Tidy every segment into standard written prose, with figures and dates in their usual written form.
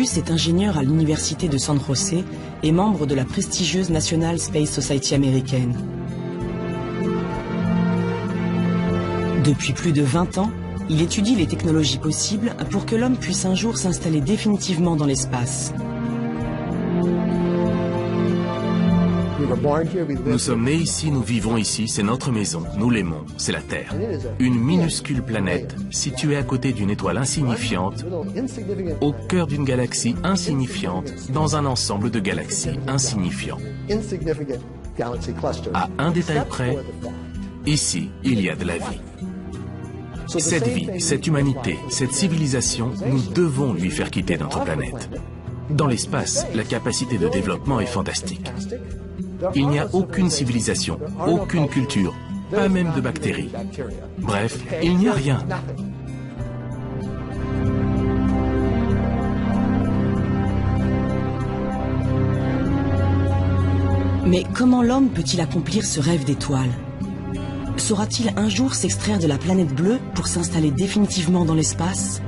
Bruce est ingénieur à l'université de San José et membre de la prestigieuse National Space Society américaine. Depuis plus de 20 ans, il étudie les technologies possibles pour que l'homme puisse un jour s'installer définitivement dans l'espace. Nous sommes nés ici, nous vivons ici, c'est notre maison, nous l'aimons, c'est la Terre. Une minuscule planète située à côté d'une étoile insignifiante, au cœur d'une galaxie insignifiante, dans un ensemble de galaxies insignifiants. À un détail près, ici, il y a de la vie. Cette vie, cette humanité, cette civilisation, nous devons lui faire quitter notre planète. Dans l'espace, la capacité de développement est fantastique. Il n'y a aucune civilisation, aucune culture, pas même de bactéries. Bref, il n'y a rien. Mais comment l'homme peut-il accomplir ce rêve d'étoile? Saura-t-il un jour s'extraire de la planète bleue pour s'installer définitivement dans l'espace?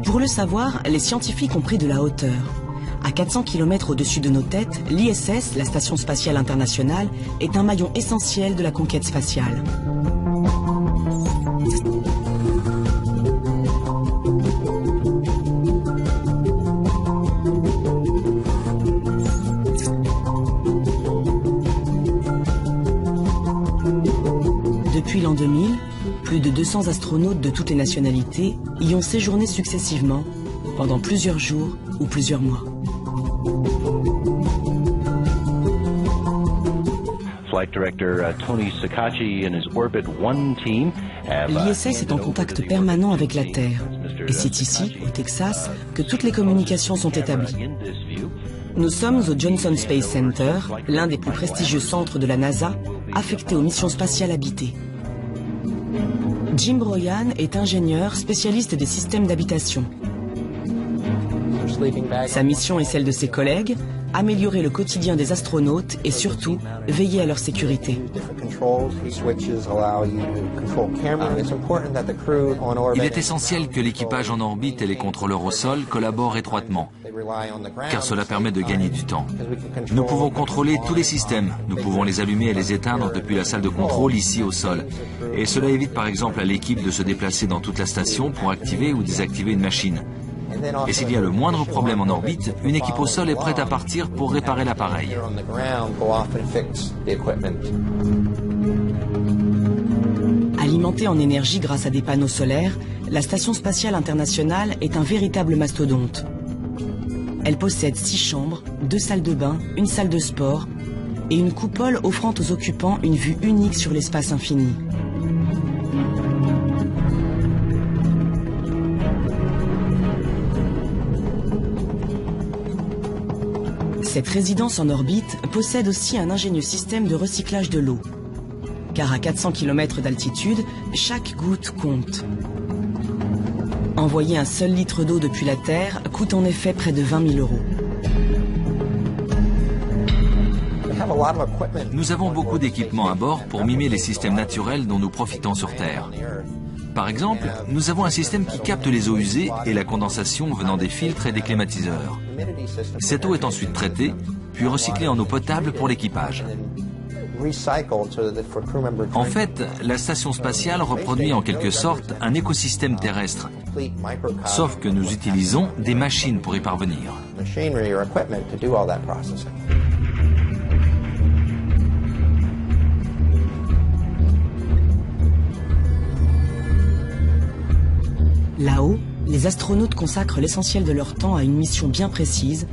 Pour le savoir, les scientifiques ont pris de la hauteur. À 400 km au-dessus de nos têtes, l'ISS, la Station spatiale internationale, est un maillon essentiel de la conquête spatiale. Depuis l'an 2000, plus de 200 astronautes de toutes les nationalités y ont séjourné successivement pendant plusieurs jours ou plusieurs mois. L'ISS est en contact permanent avec la Terre et c'est ici, au Texas, que toutes les communications sont établies. Nous sommes au Johnson Space Center, l'un des plus prestigieux centres de la NASA, affecté aux missions spatiales habitées. Jim Broyan est ingénieur spécialiste des systèmes d'habitation. Sa mission est celle de ses collègues, améliorer le quotidien des astronautes et surtout veiller à leur sécurité. Il est essentiel que l'équipage en orbite et les contrôleurs au sol collaborent étroitement, car cela permet de gagner du temps. Nous pouvons contrôler tous les systèmes, nous pouvons les allumer et les éteindre depuis la salle de contrôle ici au sol. Et cela évite par exemple à l'équipe de se déplacer dans toute la station pour activer ou désactiver une machine. Et s'il y a le moindre problème en orbite, une équipe au sol est prête à partir pour réparer l'appareil. Alimentée en énergie grâce à des panneaux solaires, la Station spatiale internationale est un véritable mastodonte. Elle possède 6 chambres, 2 salles de bain, une salle de sport et une coupole offrant aux occupants une vue unique sur l'espace infini. Cette résidence en orbite possède aussi un ingénieux système de recyclage de l'eau. Car à 400 km d'altitude, chaque goutte compte. Envoyer un seul litre d'eau depuis la Terre coûte en effet près de 20 000 €. Nous avons beaucoup d'équipements à bord pour mimer les systèmes naturels dont nous profitons sur Terre. Par exemple, nous avons un système qui capte les eaux usées et la condensation venant des filtres et des climatiseurs. Cette eau est ensuite traitée, puis recyclée en eau potable pour l'équipage. En fait, la station spatiale reproduit en quelque sorte un écosystème terrestre, sauf que nous utilisons des machines pour y parvenir. Là-haut, les astronautes consacrent l'essentiel de leur temps à une mission bien précise,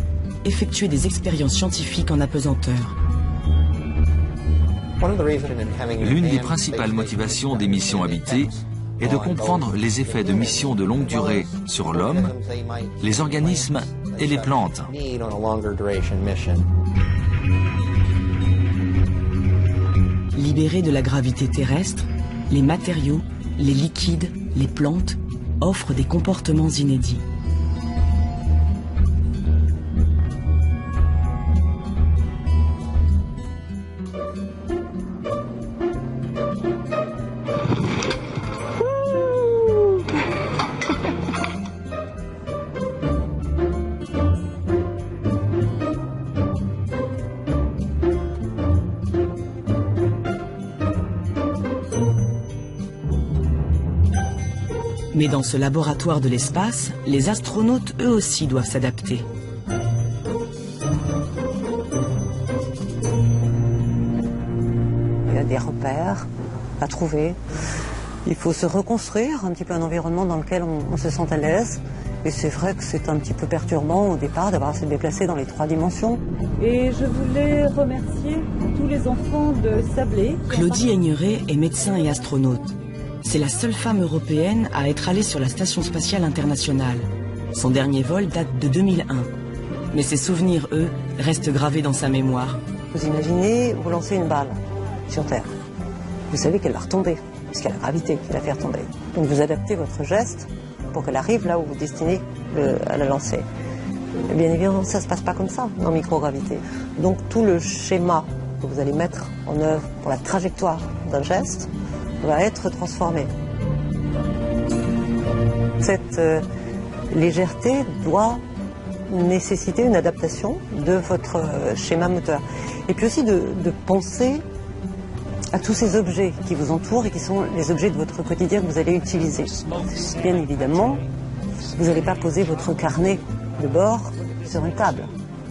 effectuer des expériences scientifiques en apesanteur. L'une des principales motivations des missions habitées est de comprendre les effets de missions de longue durée sur l'homme, les organismes et les plantes. Libérés de la gravité terrestre, les matériaux, les liquides, les plantes offre des comportements inédits. Mais dans ce laboratoire de l'espace, les astronautes eux aussi doivent s'adapter. Il y a des repères à trouver. Il faut se reconstruire un petit peu un environnement dans lequel on se sent à l'aise. Et c'est vrai que c'est un petit peu perturbant au départ d'avoir à se déplacer dans les 3 dimensions. Et je voulais remercier tous les enfants de Sablé. Claudie Aigneret est médecin et astronaute. C'est la seule femme européenne à être allée sur la Station spatiale internationale. Son dernier vol date de 2001. Mais ses souvenirs, eux, restent gravés dans sa mémoire. Vous imaginez, vous lancez une balle sur Terre. Vous savez qu'elle va retomber, puisqu'il y a la gravité qui va la faire tomber. Donc vous adaptez votre geste pour qu'elle arrive là où vous destinez à la lancer. Et bien évidemment, ça ne se passe pas comme ça, en microgravité. Donc tout le schéma que vous allez mettre en œuvre pour la trajectoire d'un geste va être transformé. Cette légèreté doit nécessiter une adaptation de votre schéma moteur. Et puis aussi de penser à tous ces objets qui vous entourent et qui sont les objets de votre quotidien que vous allez utiliser. Bien évidemment, vous n'allez pas poser votre carnet de bord sur une table,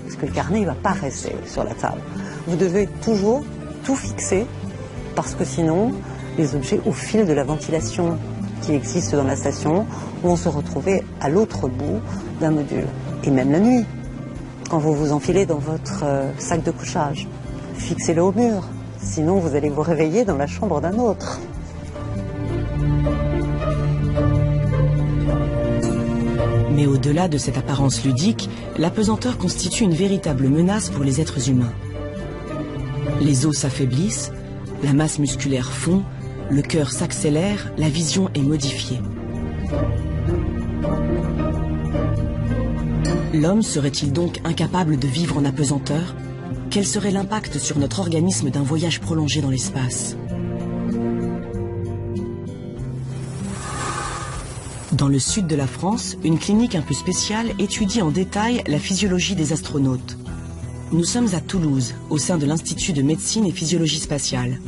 parce que le carnet ne va pas rester sur la table. Vous devez toujours tout fixer, parce que sinon, les objets au fil de la ventilation qui existe dans la station vont se retrouver à l'autre bout d'un module. Et même la nuit, quand vous vous enfilez dans votre sac de couchage, fixez-le au mur, sinon vous allez vous réveiller dans la chambre d'un autre. Mais au-delà de cette apparence ludique, l'apesanteur constitue une véritable menace pour les êtres humains. Les os s'affaiblissent, la masse musculaire fond, le cœur s'accélère, la vision est modifiée. L'homme serait-il donc incapable de vivre en apesanteur? Quel serait l'impact sur notre organisme d'un voyage prolongé dans l'espace? Dans le sud de la France, une clinique un peu spéciale étudie en détail la physiologie des astronautes. Nous sommes à Toulouse, au sein de l'Institut de médecine et physiologie spatiale.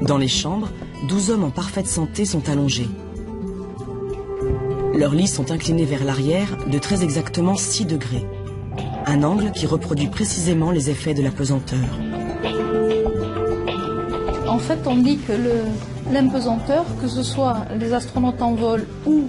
Dans les chambres, 12 hommes en parfaite santé sont allongés. Leurs lits sont inclinés vers l'arrière de très exactement 6 degrés. Un angle qui reproduit précisément les effets de l'apesanteur. En fait, on dit que l'impesanteur, que ce soit les astronautes en vol ou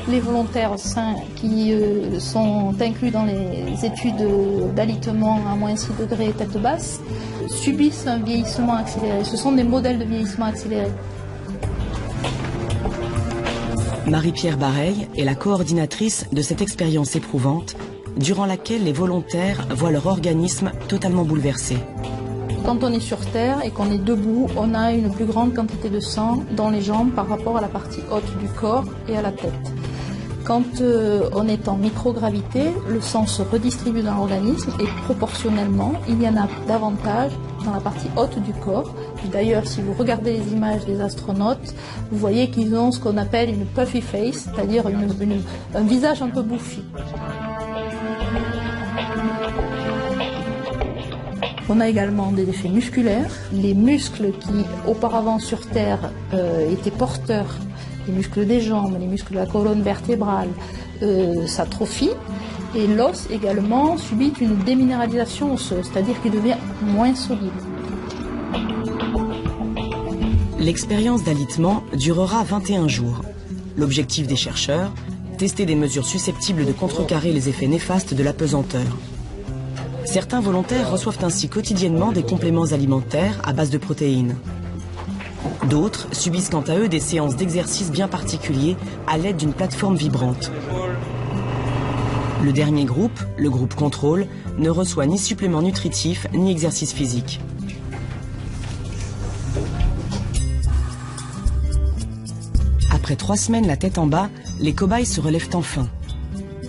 les volontaires sains qui sont inclus dans les études d'alitement à moins 6 degrés tête basse, subissent un vieillissement accéléré. Ce sont des modèles de vieillissement accéléré. Marie-Pierre Bareil est la coordinatrice de cette expérience éprouvante, durant laquelle les volontaires voient leur organisme totalement bouleversé. Quand on est sur Terre et qu'on est debout, on a une plus grande quantité de sang dans les jambes par rapport à la partie haute du corps et à la tête. Quand on est en microgravité, le sang se redistribue dans l'organisme et proportionnellement, il y en a davantage dans la partie haute du corps. D'ailleurs, si vous regardez les images des astronautes, vous voyez qu'ils ont ce qu'on appelle une puffy face, c'est-à-dire un visage un peu bouffi. On a également des effets musculaires. Les muscles qui, auparavant sur Terre, étaient porteurs, les muscles des jambes, les muscles de la colonne vertébrale, s'atrophient. Et l'os également subit une déminéralisation osseuse, c'est-à-dire qu'il devient moins solide. L'expérience d'alitement durera 21 jours. L'objectif des chercheurs, tester des mesures susceptibles de contrecarrer les effets néfastes de l'apesanteur. Certains volontaires reçoivent ainsi quotidiennement des compléments alimentaires à base de protéines. D'autres subissent quant à eux des séances d'exercice bien particuliers à l'aide d'une plateforme vibrante. Le dernier groupe, le groupe contrôle, ne reçoit ni supplément nutritif ni exercice physique. Après 3 semaines la tête en bas, les cobayes se relèvent enfin.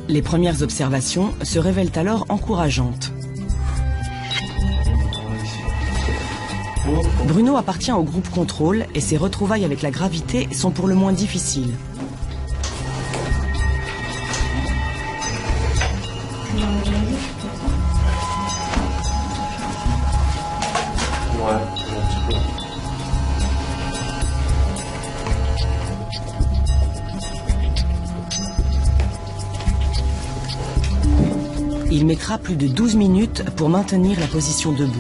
Les premières observations se révèlent alors encourageantes. Bruno appartient au groupe contrôle et ses retrouvailles avec la gravité sont pour le moins difficiles. Il mettra plus de 12 minutes pour maintenir la position debout.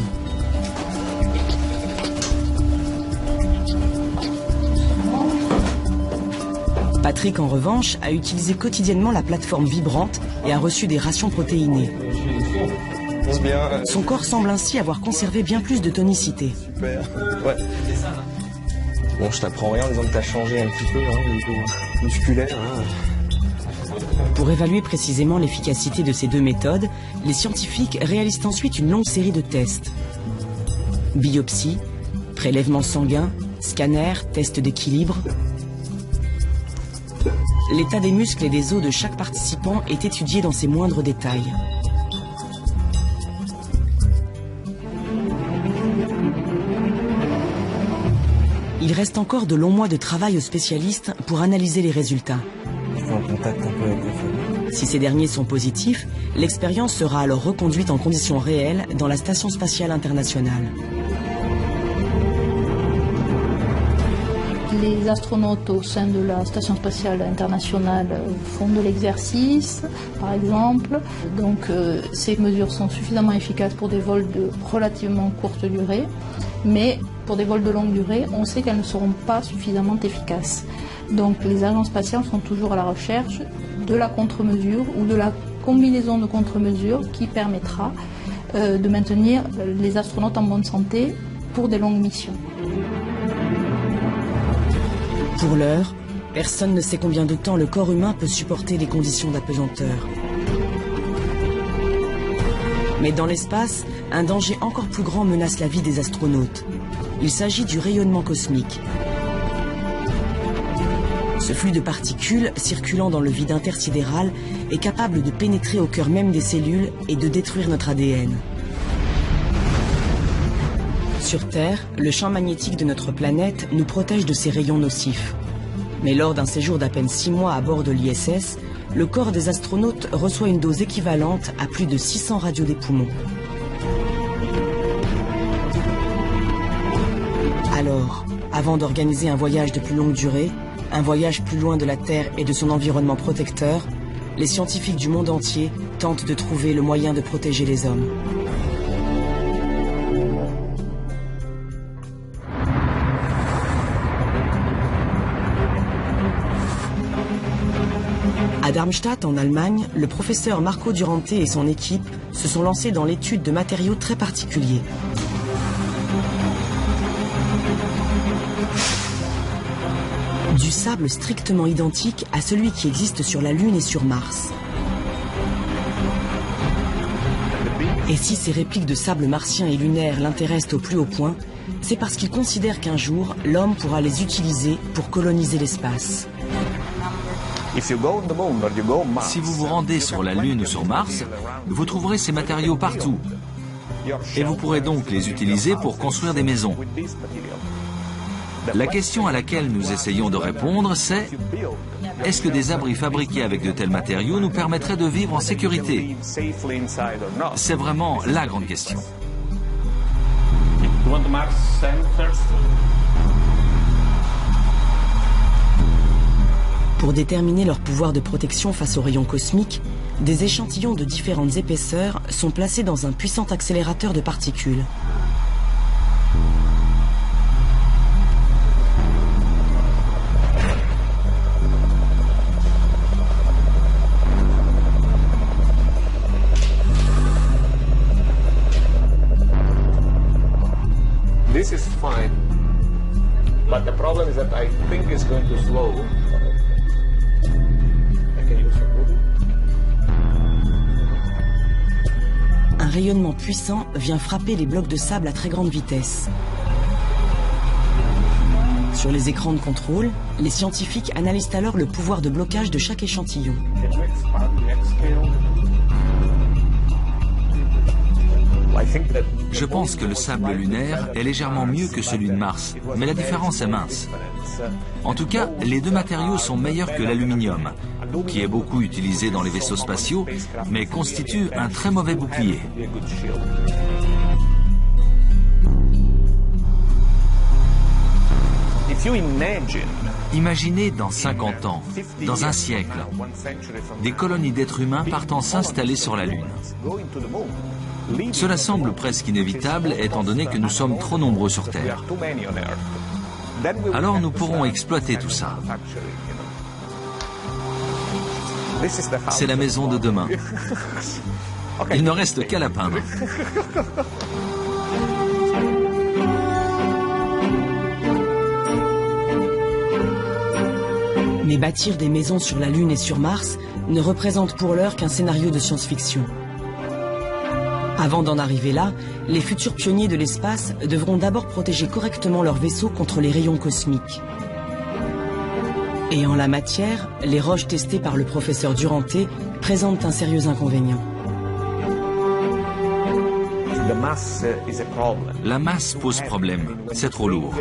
Patrick, en revanche, a utilisé quotidiennement la plateforme vibrante et a reçu des rations protéinées. Son corps semble ainsi avoir conservé bien plus de tonicité. Super. Ouais. Bon, je t'apprends rien en disant que t'as changé un petit peu, hein, au niveau musculaire. Hein. Pour évaluer précisément l'efficacité de ces deux méthodes, les scientifiques réalisent ensuite une longue série de tests. Biopsie, prélèvement sanguin, scanner, test d'équilibre. L'état des muscles et des os de chaque participant est étudié dans ses moindres détails. Il reste encore de longs mois de travail aux spécialistes pour analyser les résultats. En contact un peu avec la famille. Si ces derniers sont positifs, l'expérience sera alors reconduite en conditions réelles dans la Station spatiale internationale. Les astronautes au sein de la Station spatiale internationale font de l'exercice, par exemple. Donc ces mesures sont suffisamment efficaces pour des vols de relativement courte durée, mais pour des vols de longue durée, on sait qu'elles ne seront pas suffisamment efficaces. Donc les agences spatiales sont toujours à la recherche de la contre-mesure ou de la combinaison de contre-mesures qui permettra de maintenir les astronautes en bonne santé pour des longues missions. Pour l'heure, personne ne sait combien de temps le corps humain peut supporter les conditions d'apesanteur. Mais dans l'espace, un danger encore plus grand menace la vie des astronautes. Il s'agit du rayonnement cosmique. Ce flux de particules circulant dans le vide intersidéral est capable de pénétrer au cœur même des cellules et de détruire notre ADN. Sur Terre, le champ magnétique de notre planète nous protège de ces rayons nocifs. Mais lors d'un séjour d'à peine 6 mois à bord de l'ISS, le corps des astronautes reçoit une dose équivalente à plus de 600 radios des poumons. Alors, avant d'organiser un voyage de plus longue durée, un voyage plus loin de la Terre et de son environnement protecteur, les scientifiques du monde entier tentent de trouver le moyen de protéger les hommes. À Darmstadt, en Allemagne, le professeur Marco Durante et son équipe se sont lancés dans l'étude de matériaux très particuliers. Du sable strictement identique à celui qui existe sur la Lune et sur Mars. Et si ces répliques de sable martien et lunaire l'intéressent au plus haut point, c'est parce qu'ils considèrent qu'un jour, l'homme pourra les utiliser pour coloniser l'espace. Si vous vous rendez sur la Lune ou sur Mars, vous trouverez ces matériaux partout. Et vous pourrez donc les utiliser pour construire des maisons. La question à laquelle nous essayons de répondre, c'est: est-ce que des abris fabriqués avec de tels matériaux nous permettraient de vivre en sécurité? C'est vraiment la grande question. Pour déterminer leur pouvoir de protection face aux rayons cosmiques, des échantillons de différentes épaisseurs sont placés dans un puissant accélérateur de particules. This is fine, but the problem is that I think it's going to slow. Un rayonnement puissant vient frapper les blocs de sable à très grande vitesse. Sur les écrans de contrôle, les scientifiques analysent alors le pouvoir de blocage de chaque échantillon. Je pense que le sable lunaire est légèrement mieux que celui de Mars, mais la différence est mince. En tout cas, les deux matériaux sont meilleurs que l'aluminium, qui est beaucoup utilisé dans les vaisseaux spatiaux, mais constitue un très mauvais bouclier. Imaginez dans 50 ans, dans un siècle, des colonies d'êtres humains partant s'installer sur la Lune. Cela semble presque inévitable étant donné que nous sommes trop nombreux sur Terre. Alors nous pourrons exploiter tout ça. C'est la maison de demain. Il ne reste qu'à la peindre. Mais bâtir des maisons sur la Lune et sur Mars ne représente pour l'heure qu'un scénario de science-fiction. Avant d'en arriver là, les futurs pionniers de l'espace devront d'abord protéger correctement leurs vaisseaux contre les rayons cosmiques. Et en la matière, les roches testées par le professeur Duranté présentent un sérieux inconvénient. La masse pose problème, c'est trop lourd.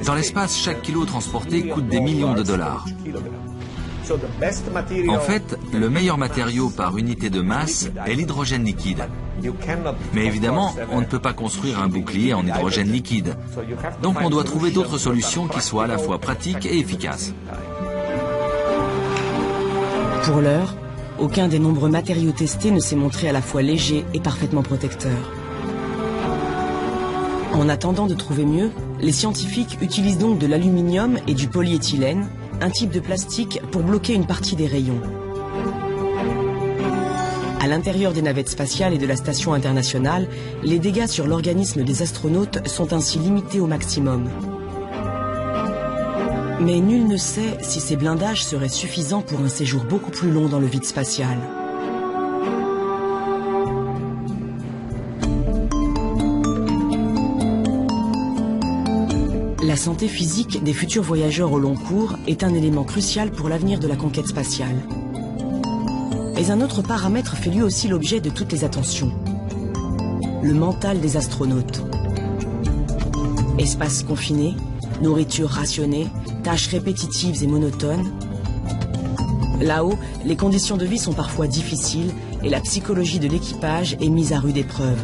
Dans l'espace, chaque kilo transporté coûte des millions de dollars. En fait, le meilleur matériau par unité de masse est l'hydrogène liquide. Mais évidemment, on ne peut pas construire un bouclier en hydrogène liquide. Donc on doit trouver d'autres solutions qui soient à la fois pratiques et efficaces. Pour l'heure, aucun des nombreux matériaux testés ne s'est montré à la fois léger et parfaitement protecteur. En attendant de trouver mieux, les scientifiques utilisent donc de l'aluminium et du polyéthylène, un type de plastique pour bloquer une partie des rayons. À l'intérieur des navettes spatiales et de la station internationale, les dégâts sur l'organisme des astronautes sont ainsi limités au maximum. Mais nul ne sait si ces blindages seraient suffisants pour un séjour beaucoup plus long dans le vide spatial. La santé physique des futurs voyageurs au long cours est un élément crucial pour l'avenir de la conquête spatiale. Mais un autre paramètre fait lui aussi l'objet de toutes les attentions. Le mental des astronautes. Espace confiné, nourriture rationnée, tâches répétitives et monotones. Là-haut, les conditions de vie sont parfois difficiles et la psychologie de l'équipage est mise à rude épreuve.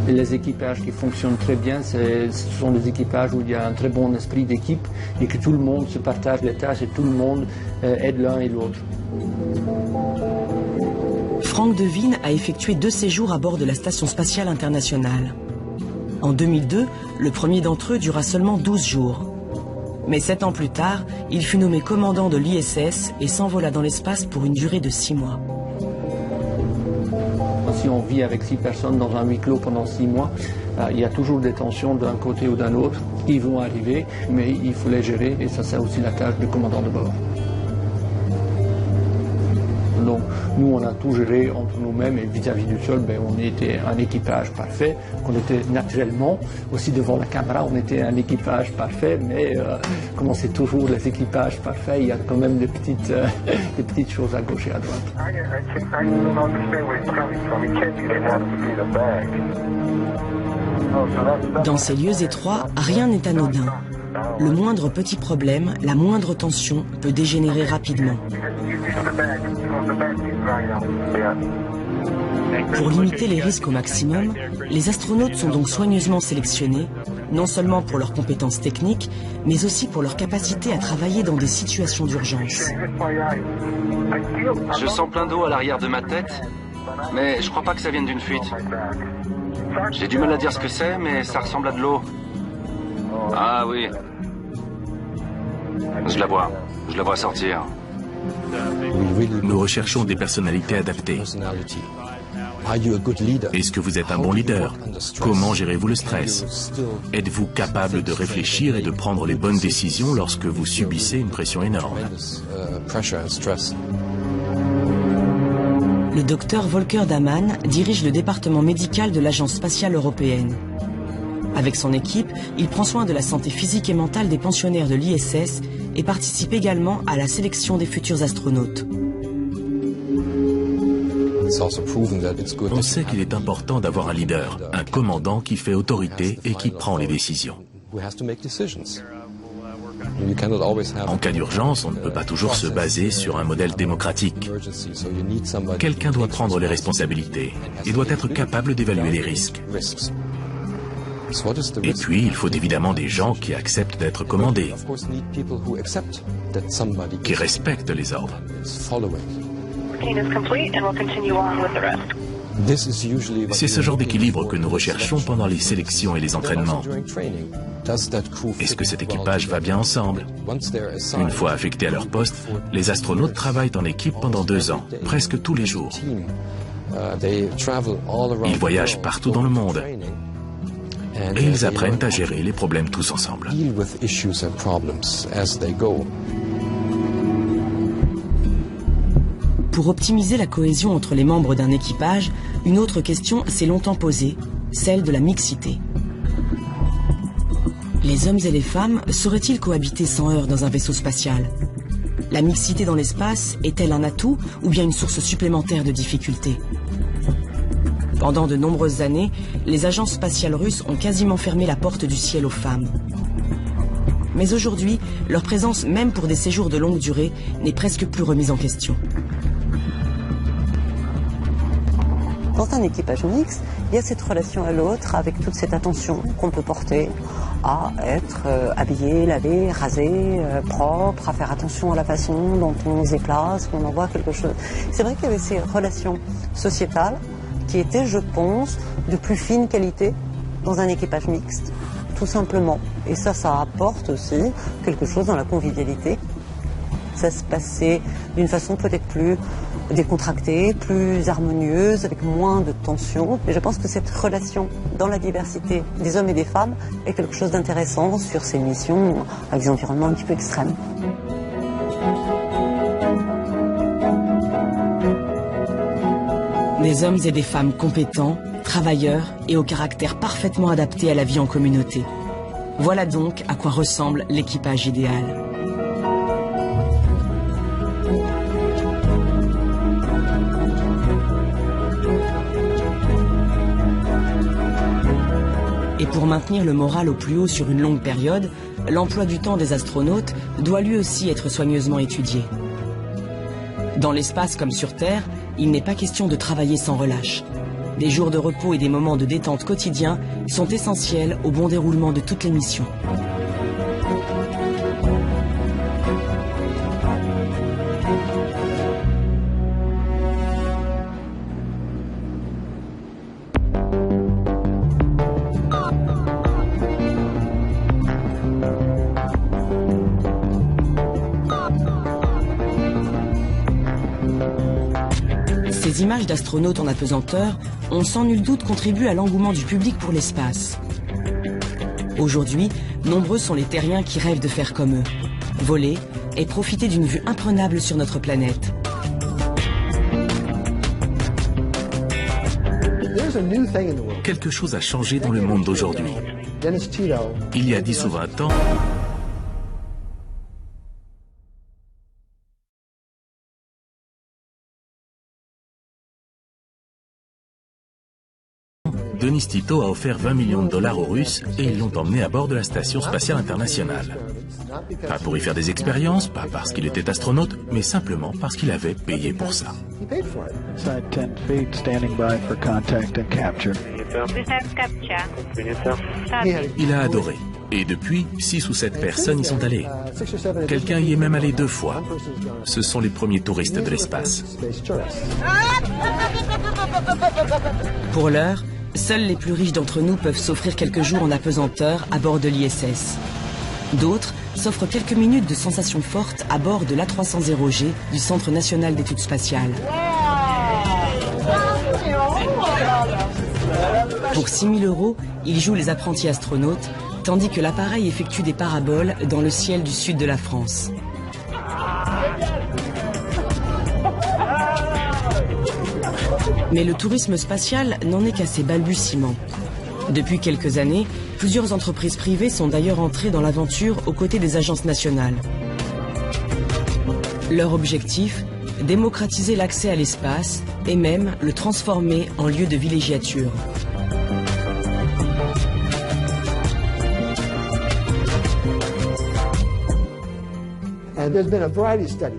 Les équipages qui fonctionnent très bien, ce sont des équipages où il y a un très bon esprit d'équipe et que tout le monde se partage les tâches et tout le monde aide l'un et l'autre. Frank De Veen a effectué 2 séjours à bord de la Station spatiale internationale. En 2002, le premier d'entre eux dura seulement 12 jours. Mais 7 ans plus tard, il fut nommé commandant de l'ISS et s'envola dans l'espace pour une durée de 6 mois. Si on vit avec 6 personnes dans un huis clos pendant 6 mois, il y a toujours des tensions d'un côté ou d'un autre qui vont arriver, mais il faut les gérer et ça c'est aussi la tâche du commandant de bord. Donc nous on a tout géré entre nous-mêmes et vis-à-vis du sol, on était un équipage parfait, on était naturellement, aussi devant la caméra on était un équipage parfait, mais comme c'est toujours les équipages parfaits, il y a quand même des petites choses à gauche et à droite. Dans ces lieux étroits, rien n'est anodin. Le moindre petit problème, la moindre tension peut dégénérer rapidement. Pour limiter les risques au maximum, les astronautes sont donc soigneusement sélectionnés, non seulement pour leurs compétences techniques, mais aussi pour leur capacité à travailler dans des situations d'urgence. Je sens plein d'eau à l'arrière de ma tête, mais je crois pas que ça vienne d'une fuite. J'ai du mal à dire ce que c'est, mais ça ressemble à de l'eau. Ah oui. Je la vois sortir. Nous recherchons des personnalités adaptées. Est-ce que vous êtes un bon leader? Comment gérez-vous le stress? Êtes-vous capable de réfléchir et de prendre les bonnes décisions lorsque vous subissez une pression énorme? Le docteur Volker Daman dirige le département médical de l'Agence spatiale européenne. Avec son équipe, il prend soin de la santé physique et mentale des pensionnaires de l'ISS et participe également à la sélection des futurs astronautes. On sait qu'il est important d'avoir un leader, un commandant qui fait autorité et qui prend les décisions. En cas d'urgence, on ne peut pas toujours se baser sur un modèle démocratique. Quelqu'un doit prendre les responsabilités et doit être capable d'évaluer les risques. Et puis, il faut évidemment des gens qui acceptent d'être commandés, qui respectent les ordres. C'est ce genre d'équilibre que nous recherchons pendant les sélections et les entraînements. Est-ce que cet équipage va bien ensemble? Une fois affectés à leur poste, les astronautes travaillent en équipe pendant 2 ans, presque tous les jours. Ils voyagent partout dans le monde et ils apprennent à gérer les problèmes tous ensemble. Pour optimiser la cohésion entre les membres d'un équipage, une autre question s'est longtemps posée, celle de la mixité. Les hommes et les femmes sauraient-ils cohabiter sans heurts dans un vaisseau spatial? La mixité dans l'espace est-elle un atout ou bien une source supplémentaire de difficultés? Pendant de nombreuses années, les agences spatiales russes ont quasiment fermé la porte du ciel aux femmes. Mais aujourd'hui, leur présence, même pour des séjours de longue durée, n'est presque plus remise en question. Dans un équipage mixte, il y a cette relation à l'autre avec toute cette attention qu'on peut porter à être habillé, lavé, rasé, propre, à faire attention à la façon dont on se déplace, qu'on envoie quelque chose. C'est vrai qu'il y avait ces relations sociétales qui étaient, je pense, de plus fine qualité dans un équipage mixte, tout simplement. Et ça apporte aussi quelque chose dans la convivialité. Ça se passait d'une façon peut-être plus décontractée, plus harmonieuse, avec moins de tension. Mais je pense que cette relation dans la diversité des hommes et des femmes est quelque chose d'intéressant sur ces missions avec des environnements un petit peu extrêmes. Des hommes et des femmes compétents, travailleurs et au caractère parfaitement adapté à la vie en communauté. Voilà donc à quoi ressemble l'équipage idéal. Et pour maintenir le moral au plus haut sur une longue période, l'emploi du temps des astronautes doit lui aussi être soigneusement étudié. Dans l'espace comme sur Terre, il n'est pas question de travailler sans relâche. Des jours de repos et des moments de détente quotidiens sont essentiels au bon déroulement de toutes les missions. Ces images d'astronautes en apesanteur ont sans nul doute contribué à l'engouement du public pour l'espace. Aujourd'hui, nombreux sont les terriens qui rêvent de faire comme eux, voler et profiter d'une vue imprenable sur notre planète. Quelque chose a changé dans le monde d'aujourd'hui. Il y a 10 ou 20 ans, Denis Tito a offert 20 millions de dollars aux Russes et ils l'ont emmené à bord de la Station spatiale internationale. Pas pour y faire des expériences, pas parce qu'il était astronaute, mais simplement parce qu'il avait payé pour ça. Il a adoré. Et depuis, 6 ou 7 personnes y sont allées. Quelqu'un y est même allé 2 fois. Ce sont les premiers touristes de l'espace. Pour l'heure, seuls les plus riches d'entre nous peuvent s'offrir quelques jours en apesanteur à bord de l'ISS. D'autres s'offrent quelques minutes de sensations fortes à bord de l'A300G du Centre national d'études spatiales. Pour 6 000 €, ils jouent les apprentis astronautes, tandis que l'appareil effectue des paraboles dans le ciel du sud de la France. Mais le tourisme spatial n'en est qu'à ses balbutiements. Depuis quelques années, Plusieurs entreprises privées sont d'ailleurs entrées dans l'aventure aux côtés des agences nationales. Leur objectif, démocratiser l'accès à l'espace et même le transformer en lieu de villégiature.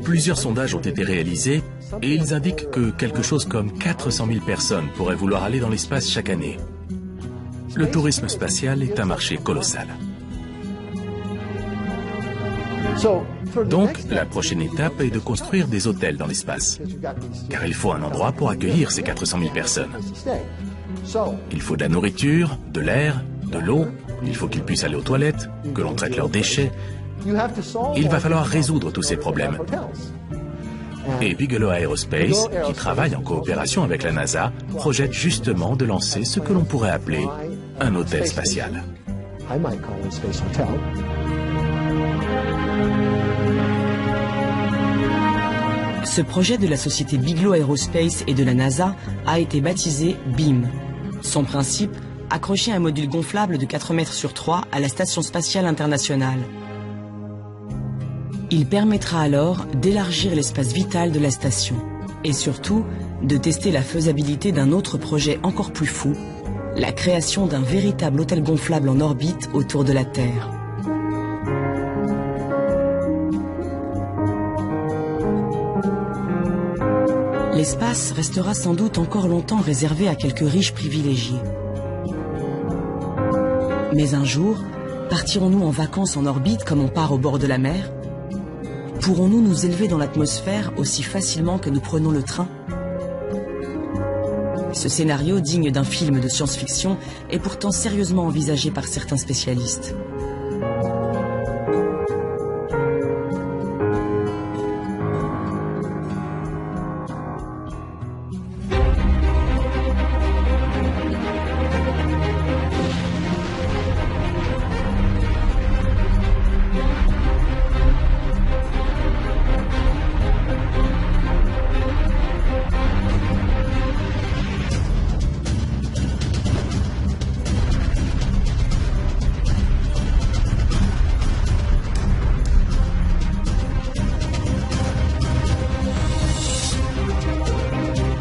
Plusieurs sondages ont été réalisés et ils indiquent que quelque chose comme 400 000 personnes pourraient vouloir aller dans l'espace chaque année. Le tourisme spatial est un marché colossal. Donc, la prochaine étape est de construire des hôtels dans l'espace, car il faut un endroit pour accueillir ces 400 000 personnes. Il faut de la nourriture, de l'air, de l'eau, il faut qu'ils puissent aller aux toilettes, que l'on traite leurs déchets. Il va falloir résoudre tous ces problèmes. Et Bigelow Aerospace, qui travaille en coopération avec la NASA, projette justement de lancer ce que l'on pourrait appeler un hôtel spatial. Ce projet de la société Bigelow Aerospace et de la NASA a été baptisé BEAM. Son principe, accrocher un module gonflable de 4 mètres sur 3 à la Station spatiale internationale. Il permettra alors d'élargir l'espace vital de la station et surtout de tester la faisabilité d'un autre projet encore plus fou, la création d'un véritable hôtel gonflable en orbite autour de la Terre. L'espace restera sans doute encore longtemps réservé à quelques riches privilégiés. Mais un jour, partirons-nous en vacances en orbite comme on part au bord de la mer ? Pourrons-nous nous élever dans l'atmosphère aussi facilement que nous prenons le train ? Ce scénario, digne d'un film de science-fiction, est pourtant sérieusement envisagé par certains spécialistes.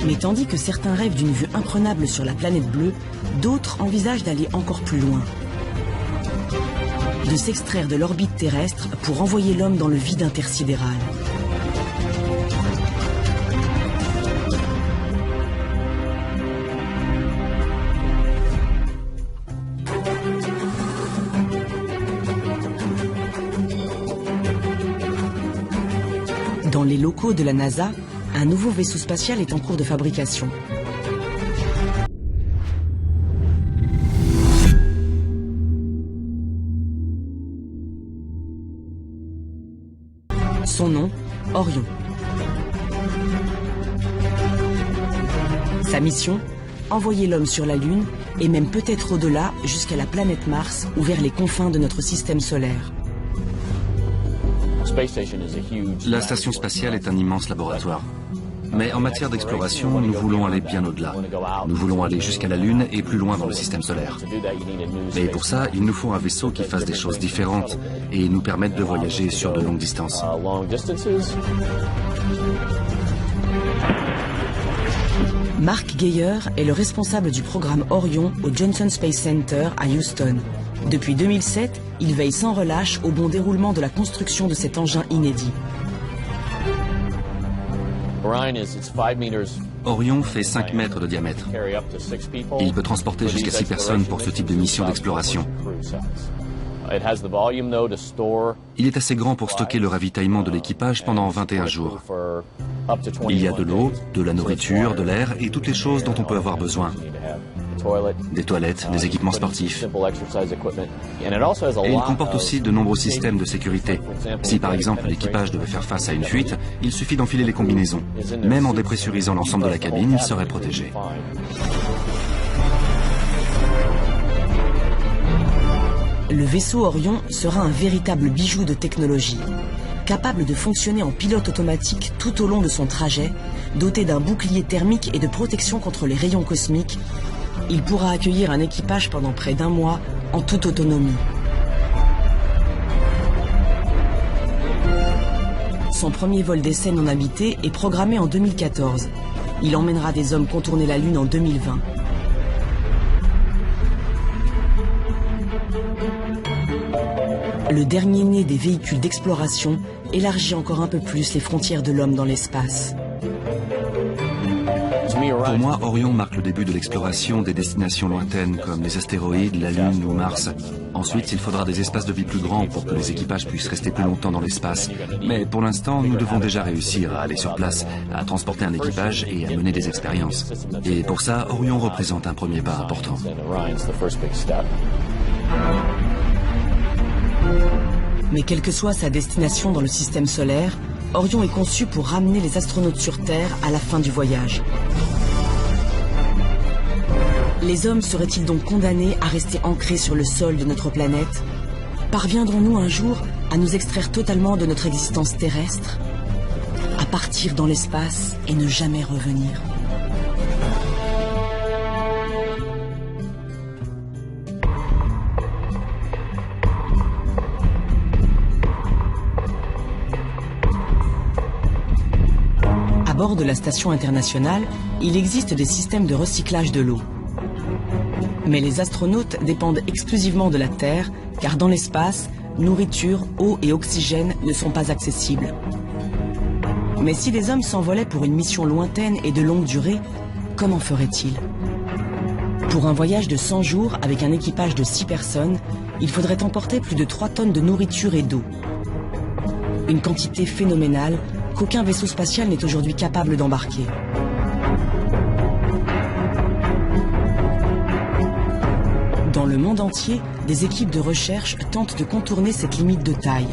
Mais tandis que certains rêvent d'une vue imprenable sur la planète bleue, d'autres envisagent d'aller encore plus loin. De s'extraire de l'orbite terrestre pour envoyer l'homme dans le vide intersidéral. Dans les locaux de la NASA, un nouveau vaisseau spatial est en cours de fabrication. Son nom, Orion. Sa mission, envoyer l'homme sur la Lune et même peut-être au-delà jusqu'à la planète Mars ou vers les confins de notre système solaire. La station spatiale est un immense laboratoire. Mais en matière d'exploration, nous voulons aller bien au-delà. Nous voulons aller jusqu'à la Lune et plus loin dans le système solaire. Mais pour ça, il nous faut un vaisseau qui fasse des choses différentes et nous permette de voyager sur de longues distances. Mark Geyer est le responsable du programme Orion au Johnson Space Center à Houston. Depuis 2007, il veille sans relâche au bon déroulement de la construction de cet engin inédit. Orion fait 5 mètres de diamètre. Il peut transporter jusqu'à 6 personnes pour ce type de mission d'exploration. Il est assez grand pour stocker le ravitaillement de l'équipage pendant 21 jours. Il y a de l'eau, de la nourriture, de l'air et toutes les choses dont on peut avoir besoin. Des toilettes, des équipements sportifs. Et il comporte aussi de nombreux systèmes de sécurité. Si par exemple l'équipage devait faire face à une fuite, il suffit d'enfiler les combinaisons. Même en dépressurisant l'ensemble de la cabine, il serait protégé. Le vaisseau Orion sera un véritable bijou de technologie. Capable de fonctionner en pilote automatique tout au long de son trajet, doté d'un bouclier thermique et de protection contre les rayons cosmiques, il pourra accueillir un équipage pendant près d'1 mois en toute autonomie. Son premier vol d'essai non habité est programmé en 2014. Il emmènera des hommes contourner la Lune en 2020. Le dernier né des véhicules d'exploration élargit encore un peu plus les frontières de l'homme dans l'espace. Pour moi, Orion marque le début de l'exploration des destinations lointaines comme les astéroïdes, la Lune ou Mars. Ensuite, il faudra des espaces de vie plus grands pour que les équipages puissent rester plus longtemps dans l'espace. Mais pour l'instant, nous devons déjà réussir à aller sur place, à transporter un équipage et à mener des expériences. Et pour ça, Orion représente un premier pas important. Mais quelle que soit sa destination dans le système solaire, Orion est conçu pour ramener les astronautes sur Terre à la fin du voyage. Les hommes seraient-ils donc condamnés à rester ancrés sur le sol de notre planète? Parviendrons-nous un jour à nous extraire totalement de notre existence terrestre? À partir dans l'espace et ne jamais revenir? À bord de la station internationale, il existe des systèmes de recyclage de l'eau. Mais les astronautes dépendent exclusivement de la Terre, car dans l'espace, nourriture, eau et oxygène ne sont pas accessibles. Mais si les hommes s'envolaient pour une mission lointaine et de longue durée, comment feraient-ils? Pour un voyage de 100 jours avec un équipage de 6 personnes, il faudrait emporter plus de 3 tonnes de nourriture et d'eau. Une quantité phénoménale qu'aucun vaisseau spatial n'est aujourd'hui capable d'embarquer. Dans le monde entier, des équipes de recherche tentent de contourner cette limite de taille.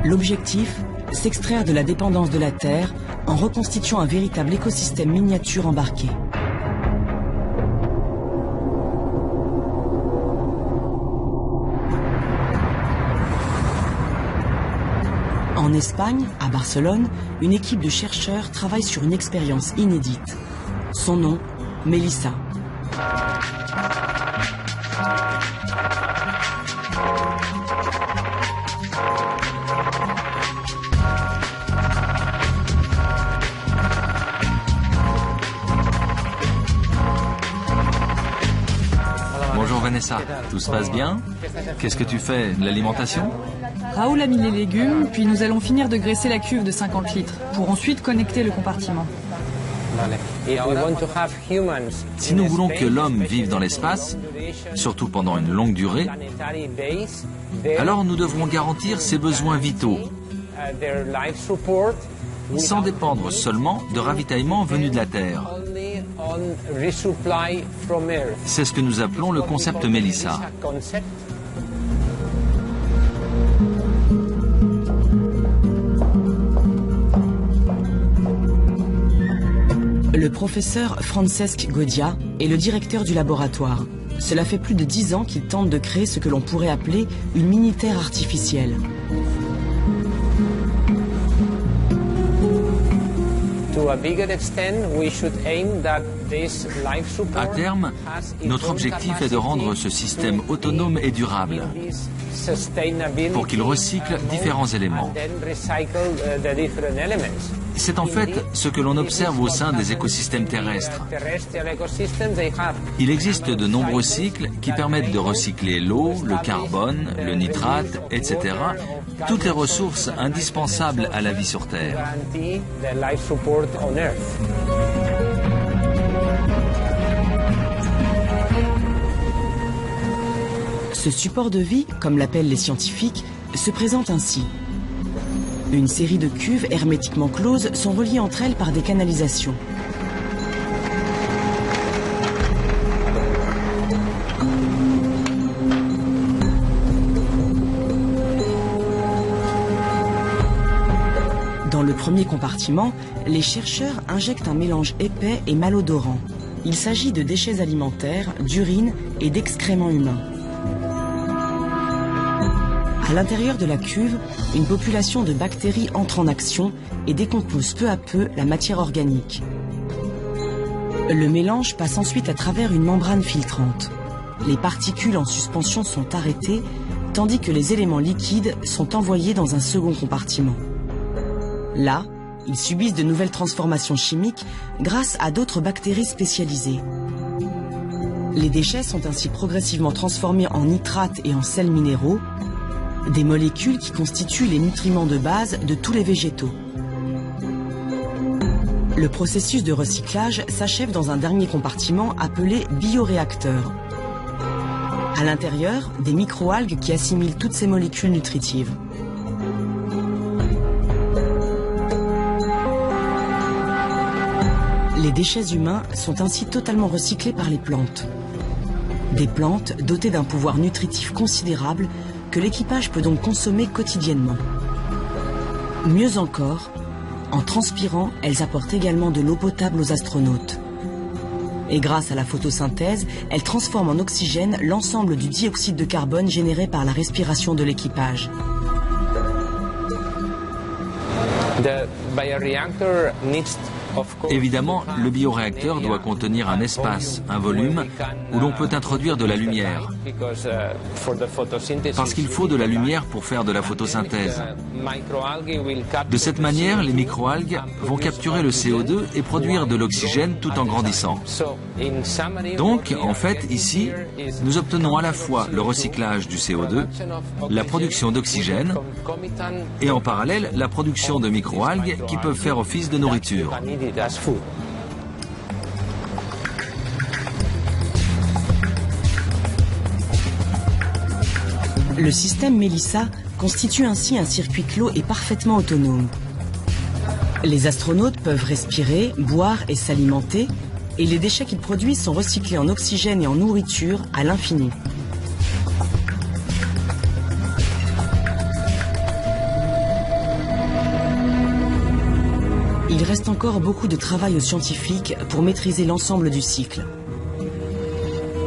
L'objectif, s'extraire de la dépendance de la Terre en reconstituant un véritable écosystème miniature embarqué. En Espagne, à Barcelone, une équipe de chercheurs travaille sur une expérience inédite. Son nom, Melissa. Bonjour Vanessa, tout se passe bien? Qu'est-ce que tu fais? De l'alimentation? Raoul a mis les légumes, puis nous allons finir de graisser la cuve de 50 litres, pour ensuite connecter le compartiment. Si nous voulons que l'homme vive dans l'espace, surtout pendant une longue durée, alors nous devrons garantir ses besoins vitaux, sans dépendre seulement de ravitaillements venus de la Terre. C'est ce que nous appelons le concept Melissa. Le professeur Francesc Godia est le directeur du laboratoire. Cela fait plus de 10 ans qu'il tente de créer ce que l'on pourrait appeler une mini-Terre artificielle. À terme, notre objectif est de rendre ce système autonome et durable pour qu'il recycle différents éléments. C'est en fait ce que l'on observe au sein des écosystèmes terrestres. Il existe de nombreux cycles qui permettent de recycler l'eau, le carbone, le nitrate, etc. Toutes les ressources indispensables à la vie sur Terre. Ce support de vie, comme l'appellent les scientifiques, se présente ainsi. Une série de cuves hermétiquement closes sont reliées entre elles par des canalisations. Dans le premier compartiment, les chercheurs injectent un mélange épais et malodorant. Il s'agit de déchets alimentaires, d'urine et d'excréments humains. À l'intérieur de la cuve, une population de bactéries entre en action et décompose peu à peu la matière organique. Le mélange passe ensuite à travers une membrane filtrante. les particules en suspension sont arrêtées, tandis que les éléments liquides sont envoyés dans un second compartiment. Là, ils subissent de nouvelles transformations chimiques grâce à d'autres bactéries spécialisées. Les déchets sont ainsi progressivement transformés en nitrates et en sels minéraux, des molécules qui constituent les nutriments de base de tous les végétaux. Le processus de recyclage s'achève dans un dernier compartiment appelé bioréacteur. À l'intérieur, des microalgues qui assimilent toutes ces molécules nutritives. Les déchets humains sont ainsi totalement recyclés par les plantes. Des plantes dotées d'un pouvoir nutritif considérable que l'équipage peut donc consommer quotidiennement. Mieux encore, en transpirant, elles apportent également de l'eau potable aux astronautes. Et grâce à la photosynthèse, elles transforment en oxygène l'ensemble du dioxyde de carbone généré par la respiration de l'équipage. Évidemment, le bioréacteur doit contenir un espace, un volume, où l'on peut introduire de la lumière. Parce qu'il faut de la lumière pour faire de la photosynthèse. De cette manière, les microalgues vont capturer le CO2 et produire de l'oxygène tout en grandissant. Donc, en fait, ici, nous obtenons à la fois le recyclage du CO2, la production d'oxygène et en parallèle la production de microalgues qui peuvent faire office de nourriture. Le système Melissa constitue ainsi un circuit clos et parfaitement autonome. Les astronautes peuvent respirer, boire et s'alimenter, et les déchets qu'ils produisent sont recyclés en oxygène et en nourriture à l'infini. Il reste encore beaucoup de travail aux scientifiques pour maîtriser l'ensemble du cycle.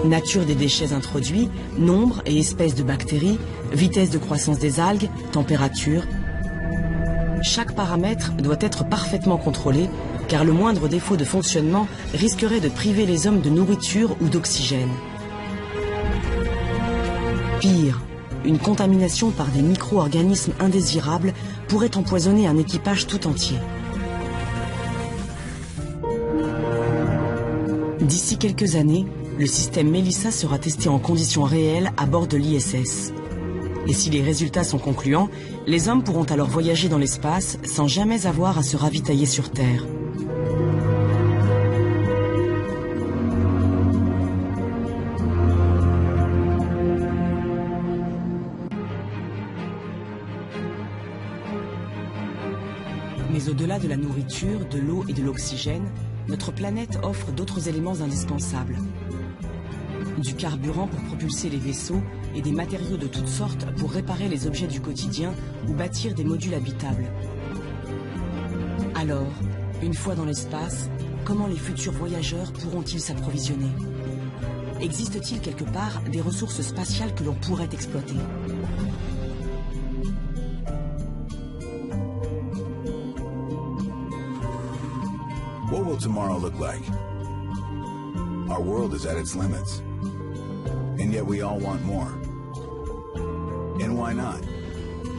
Nature des déchets introduits, nombre et espèces de bactéries, vitesse de croissance des algues, température. Chaque paramètre doit être parfaitement contrôlé, car le moindre défaut de fonctionnement risquerait de priver les hommes de nourriture ou d'oxygène. Pire, une contamination par des micro-organismes indésirables pourrait empoisonner un équipage tout entier. D'ici quelques années, le système Melissa sera testé en conditions réelles à bord de l'ISS. Et si les résultats sont concluants, les hommes pourront alors voyager dans l'espace sans jamais avoir à se ravitailler sur Terre. Mais au-delà de la nourriture, de l'eau et de l'oxygène, notre planète offre d'autres éléments indispensables. Du carburant pour propulser les vaisseaux et des matériaux de toutes sortes pour réparer les objets du quotidien ou bâtir des modules habitables. Alors, une fois dans l'espace, comment les futurs voyageurs pourront-ils s'approvisionner? Existe-t-il quelque part des ressources spatiales que l'on pourrait exploiter? What will tomorrow look like? Our world is at its limits. And yet we all want more. And why not?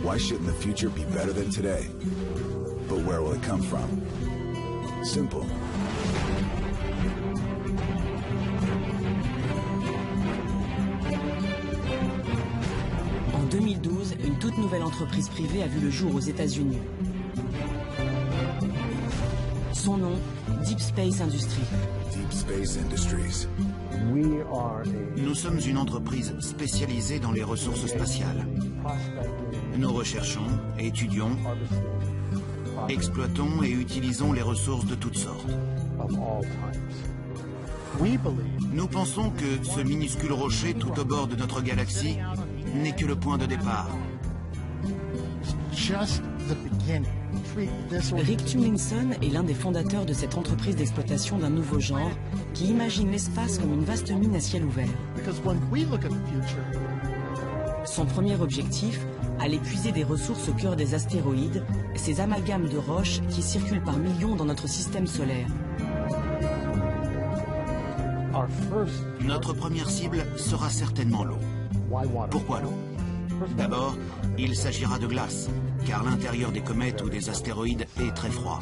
Why shouldn't the future be better than today? But where will it come from? Simple. En 2012, une toute nouvelle entreprise privée a vu le jour aux États-Unis. Son nom, Deep Space Industries. Deep Space Industries. Nous sommes une entreprise spécialisée dans les ressources spatiales. Nous recherchons, étudions, exploitons et utilisons les ressources de toutes sortes. Nous pensons que ce minuscule rocher tout au bord de notre galaxie n'est que le point de départ. Rick Tumlinson est l'un des fondateurs de cette entreprise d'exploitation d'un nouveau genre qui imagine l'espace comme une vaste mine à ciel ouvert. Son premier objectif, aller puiser des ressources au cœur des astéroïdes, ces amalgames de roches qui circulent par millions dans notre système solaire. Notre première cible sera certainement l'eau. Pourquoi l'eau? D'abord, il s'agira de glace, car l'intérieur des comètes ou des astéroïdes est très froid.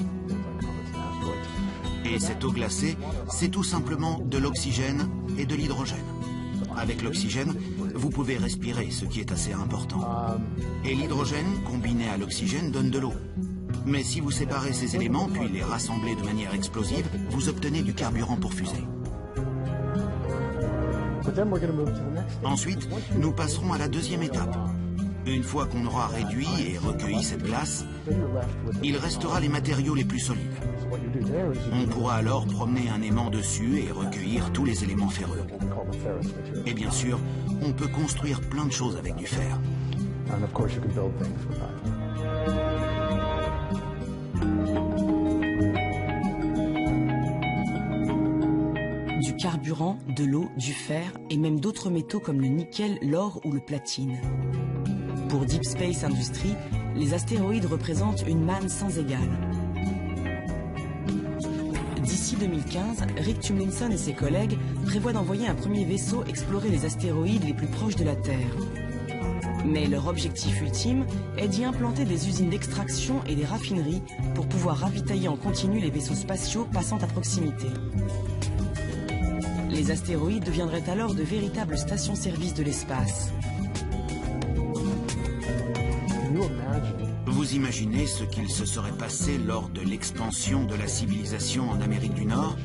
Et cette eau glacée, c'est tout simplement de l'oxygène et de l'hydrogène. Avec l'oxygène, vous pouvez respirer, ce qui est assez important. Et l'hydrogène, combiné à l'oxygène, donne de l'eau. Mais si vous séparez ces éléments, puis les rassemblez de manière explosive, vous obtenez du carburant pour fusée. Ensuite, nous passerons à la deuxième étape. Une fois qu'on aura réduit et recueilli cette glace, il restera les matériaux les plus solides. On pourra alors promener un aimant dessus et recueillir tous les éléments ferreux. Et bien sûr, on peut construire plein de choses avec du fer. Du carburant, de l'eau, du fer et même d'autres métaux comme le nickel, l'or ou le platine. Pour Deep Space Industries, les astéroïdes représentent une manne sans égale. D'ici 2015, Rick Tumlinson et ses collègues prévoient d'envoyer un premier vaisseau explorer les astéroïdes les plus proches de la Terre. Mais leur objectif ultime est d'y implanter des usines d'extraction et des raffineries pour pouvoir ravitailler en continu les vaisseaux spatiaux passant à proximité. Les astéroïdes deviendraient alors de véritables stations-service de l'espace. Vous imaginez ce qu'il se serait passé lors de l'expansion de la civilisation en Amérique du Nord?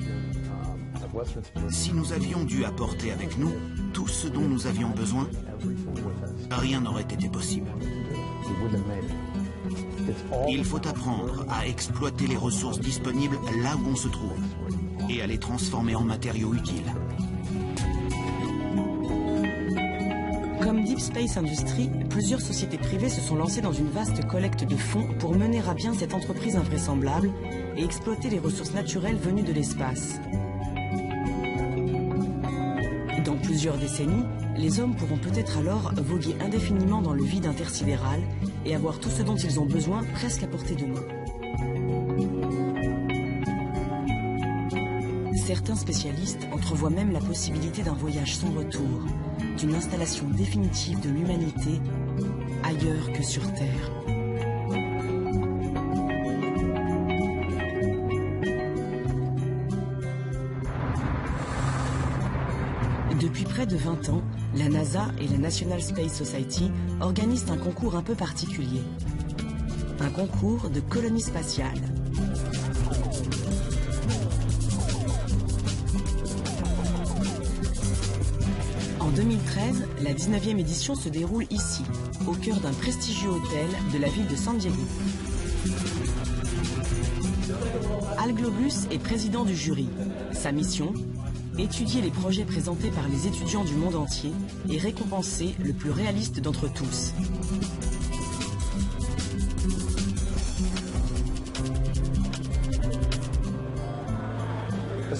Si nous avions dû apporter avec nous tout ce dont nous avions besoin, rien n'aurait été possible. Il faut apprendre à exploiter les ressources disponibles là où on se trouve et à les transformer en matériaux utiles. Comme Deep Space Industries, plusieurs sociétés privées se sont lancées dans une vaste collecte de fonds pour mener à bien cette entreprise invraisemblable et exploiter les ressources naturelles venues de l'espace. Dans plusieurs décennies, les hommes pourront peut-être alors voguer indéfiniment dans le vide intersidéral et avoir tout ce dont ils ont besoin presque à portée de main. Certains spécialistes entrevoient même la possibilité d'un voyage sans retour, d'une installation définitive de l'humanité ailleurs que sur Terre. Depuis près de 20 ans, la NASA et la National Space Society organisent un concours un peu particulier. Un concours de colonie spatiale. En 2013, la 19e édition se déroule ici, au cœur d'un prestigieux hôtel de la ville de San Diego. Al Globus est président du jury. Sa mission, étudier les projets présentés par les étudiants du monde entier et récompenser le plus réaliste d'entre tous.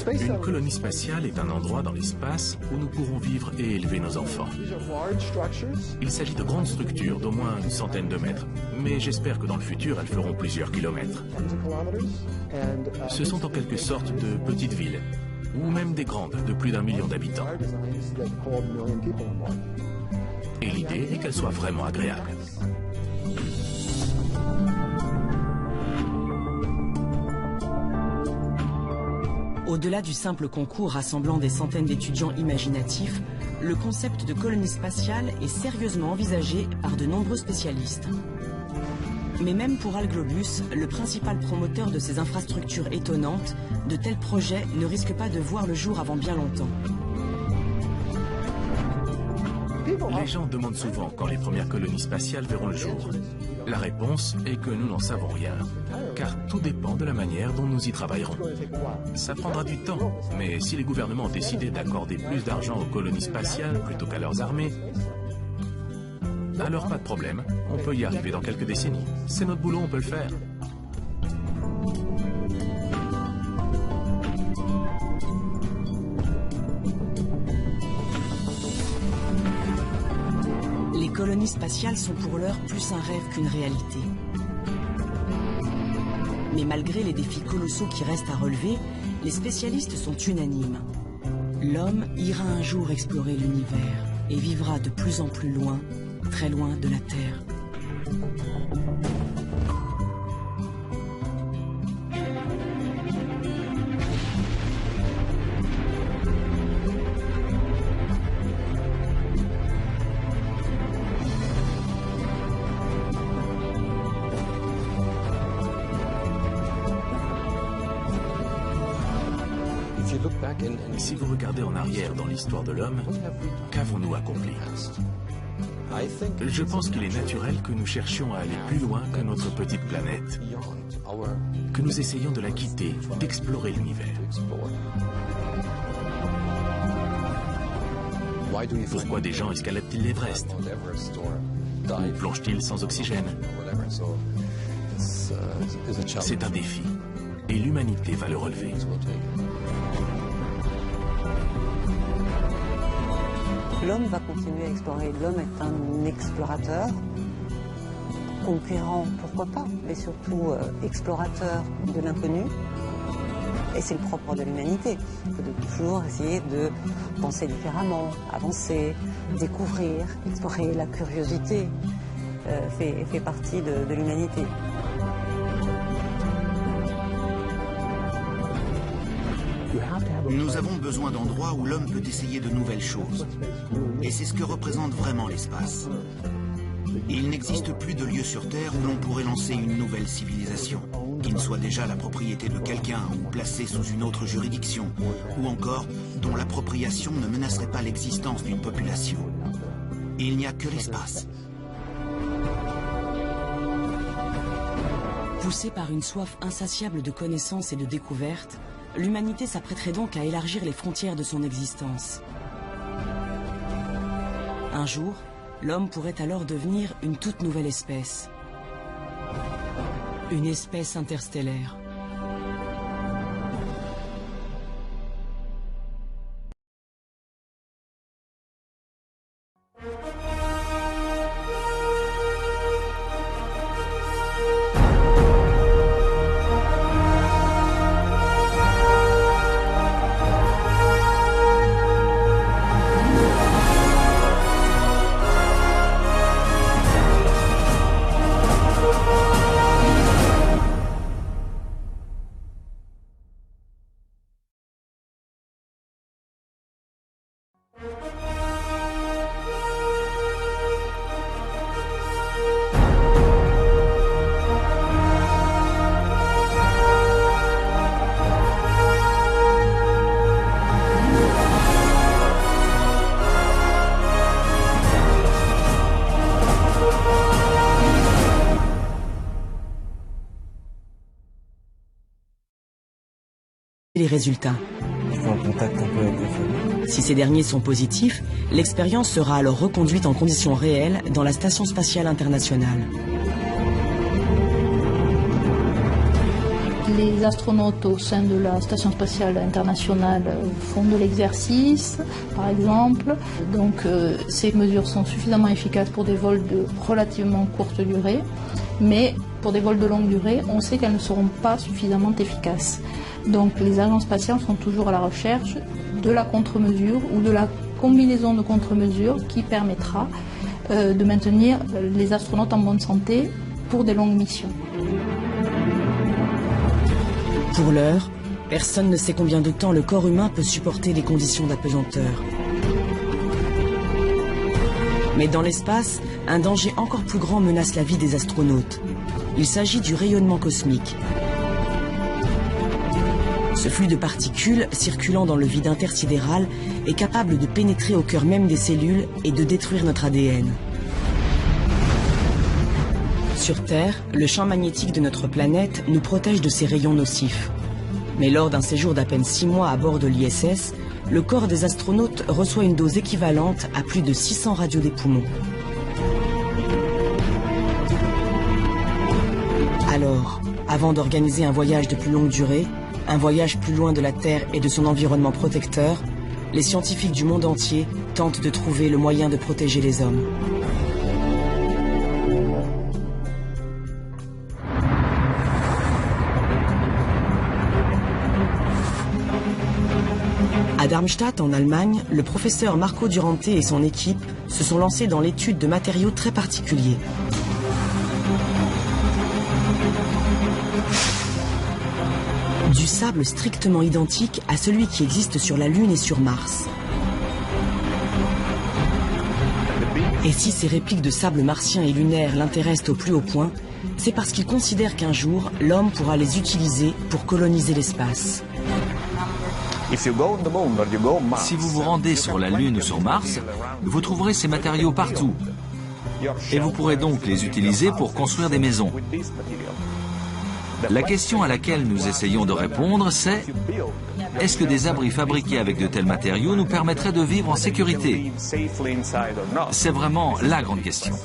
Une colonie spatiale est un endroit dans l'espace où nous pourrons vivre et élever nos enfants. Il s'agit de grandes structures d'au moins une centaine de mètres, mais j'espère que dans le futur, elles feront plusieurs kilomètres. Ce sont en quelque sorte de petites villes, ou même des grandes, de plus d'1 million d'habitants. Et l'idée est qu'elles soient vraiment agréables. Au-delà du simple concours rassemblant des centaines d'étudiants imaginatifs, le concept de colonie spatiale est sérieusement envisagé par de nombreux spécialistes. Mais même pour Al Globus, le principal promoteur de ces infrastructures étonnantes, de tels projets ne risquent pas de voir le jour avant bien longtemps. Les gens demandent souvent quand les premières colonies spatiales verront le jour. La réponse est que nous n'en savons rien, car tout dépend de la manière dont nous y travaillerons. Ça prendra du temps, mais si les gouvernements ont décidé d'accorder plus d'argent aux colonies spatiales plutôt qu'à leurs armées, alors pas de problème, on peut y arriver dans quelques décennies. C'est notre boulot, on peut le faire. Les colonies spatiales sont pour l'heure plus un rêve qu'une réalité. Mais malgré les défis colossaux qui restent à relever, les spécialistes sont unanimes. L'homme ira un jour explorer l'univers et vivra de plus en plus loin, très loin de la Terre. Si vous regardez en arrière dans l'histoire de l'homme, qu'avons-nous accompli? Je pense qu'il est naturel que nous cherchions à aller plus loin que notre petite planète, que nous essayions de la quitter, d'explorer l'univers. Pourquoi des gens escaladent-ils l'Everest? Ou plongent-ils sans oxygène? C'est un défi, et l'humanité va le relever. L'homme va continuer à explorer. L'homme est un explorateur, conquérant, pourquoi pas, mais surtout explorateur de l'inconnu. Et c'est le propre de l'humanité, de toujours essayer de penser différemment, avancer, découvrir, explorer. La curiosité fait partie de l'humanité. Nous avons besoin d'endroits où l'homme peut essayer de nouvelles choses. Et c'est ce que représente vraiment l'espace. Il n'existe plus de lieu sur Terre où l'on pourrait lancer une nouvelle civilisation, qui ne soit déjà la propriété de quelqu'un ou placée sous une autre juridiction, ou encore dont l'appropriation ne menacerait pas l'existence d'une population. Il n'y a que l'espace. Poussée par une soif insatiable de connaissances et de découvertes, l'humanité s'apprêterait donc à élargir les frontières de son existence. Un jour, l'homme pourrait alors devenir une toute nouvelle espèce. Une espèce interstellaire. Les résultats. Il faut un contact un peu avec les femmes. Si ces derniers sont positifs, l'expérience sera alors reconduite en conditions réelles dans la Station spatiale internationale. Les astronautes au sein de la Station spatiale internationale font de l'exercice, par exemple. Donc ces mesures sont suffisamment efficaces pour des vols de relativement courte durée, mais pour des vols de longue durée, on sait qu'elles ne seront pas suffisamment efficaces. Donc les agences spatiales sont toujours à la recherche de la contre-mesure ou de la combinaison de contre-mesures qui permettra de maintenir les astronautes en bonne santé pour des longues missions. Pour l'heure, personne ne sait combien de temps le corps humain peut supporter les conditions d'apesanteur. Mais dans l'espace, un danger encore plus grand menace la vie des astronautes. Il s'agit du rayonnement cosmique. Ce flux de particules circulant dans le vide intersidéral est capable de pénétrer au cœur même des cellules et de détruire notre ADN. Sur Terre, le champ magnétique de notre planète nous protège de ces rayons nocifs. Mais lors d'un séjour d'à peine 6 mois à bord de l'ISS, le corps des astronautes reçoit une dose équivalente à plus de 600 radios des poumons. Alors, avant d'organiser un voyage de plus longue durée, un voyage plus loin de la Terre et de son environnement protecteur, les scientifiques du monde entier tentent de trouver le moyen de protéger les hommes. Darmstadt, en Allemagne, le professeur Marco Durante et son équipe se sont lancés dans l'étude de matériaux très particuliers. Du sable strictement identique à celui qui existe sur la Lune et sur Mars. Et si ces répliques de sable martien et lunaire l'intéressent au plus haut point, c'est parce qu'ils considèrent qu'un jour, l'homme pourra les utiliser pour coloniser l'espace. Si vous vous rendez sur la Lune ou sur Mars, vous trouverez ces matériaux partout. Et vous pourrez donc les utiliser pour construire des maisons. La question à laquelle nous essayons de répondre, c'est: est-ce que des abris fabriqués avec de tels matériaux nous permettraient de vivre en sécurité? C'est vraiment la grande question.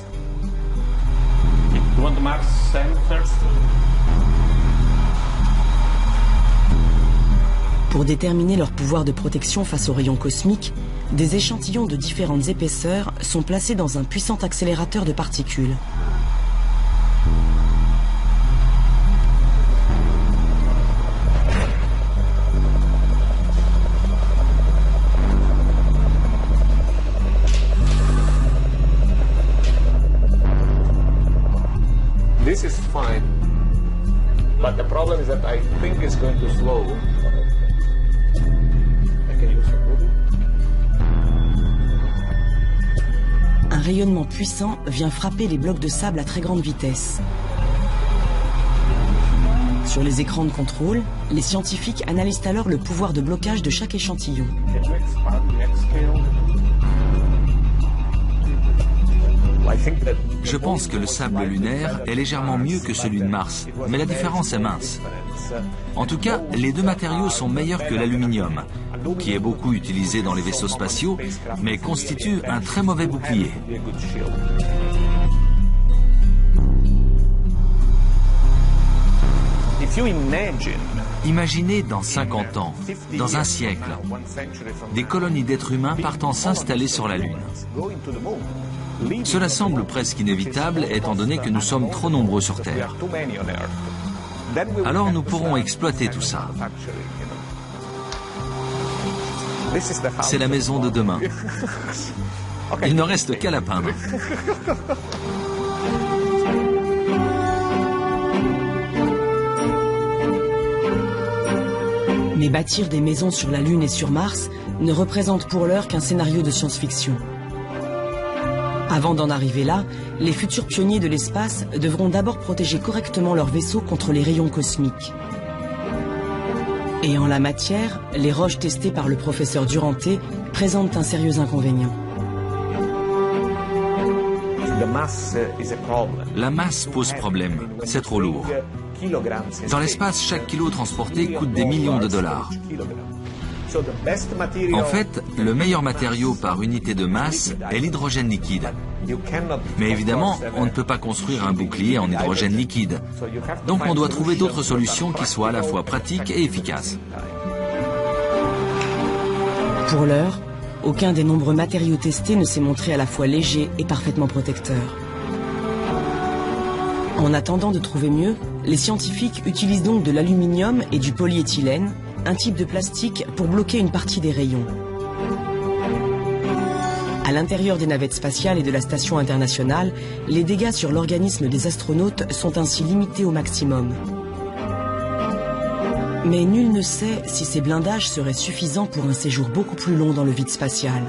Pour déterminer leur pouvoir de protection face aux rayons cosmiques, des échantillons de différentes épaisseurs sont placés dans un puissant accélérateur de particules. This is fine, but the problem is that I think it's going to slow. I can use it. Un rayonnement puissant vient frapper les blocs de sable à très grande vitesse. Sur les écrans de contrôle, les scientifiques analysent alors le pouvoir de blocage de chaque échantillon. Je pense que le sable lunaire est légèrement mieux que celui de Mars, mais la différence est mince. En tout cas, les deux matériaux sont meilleurs que l'aluminium, qui est beaucoup utilisé dans les vaisseaux spatiaux, mais constitue un très mauvais bouclier. Imaginez dans 50 ans, dans un siècle, des colonies d'êtres humains partant s'installer sur la Lune. Cela semble presque inévitable étant donné que nous sommes trop nombreux sur Terre. Alors nous pourrons exploiter tout ça. C'est la maison de demain. Il ne reste qu'à la peindre. Mais bâtir des maisons sur la Lune et sur Mars ne représente pour l'heure qu'un scénario de science-fiction. Avant d'en arriver là, les futurs pionniers de l'espace devront d'abord protéger correctement leurs vaisseaux contre les rayons cosmiques. Et en la matière, les roches testées par le professeur Durante présentent un sérieux inconvénient. La masse pose problème, c'est trop lourd. Dans l'espace, chaque kilo transporté coûte des millions de dollars. En fait, le meilleur matériau par unité de masse est l'hydrogène liquide. Mais évidemment, on ne peut pas construire un bouclier en hydrogène liquide. Donc on doit trouver d'autres solutions qui soient à la fois pratiques et efficaces. Pour l'heure, aucun des nombreux matériaux testés ne s'est montré à la fois léger et parfaitement protecteur. En attendant de trouver mieux, les scientifiques utilisent donc de l'aluminium et du polyéthylène, un type de plastique pour bloquer une partie des rayons. À l'intérieur des navettes spatiales et de la station internationale, les dégâts sur l'organisme des astronautes sont ainsi limités au maximum. Mais nul ne sait si ces blindages seraient suffisants pour un séjour beaucoup plus long dans le vide spatial.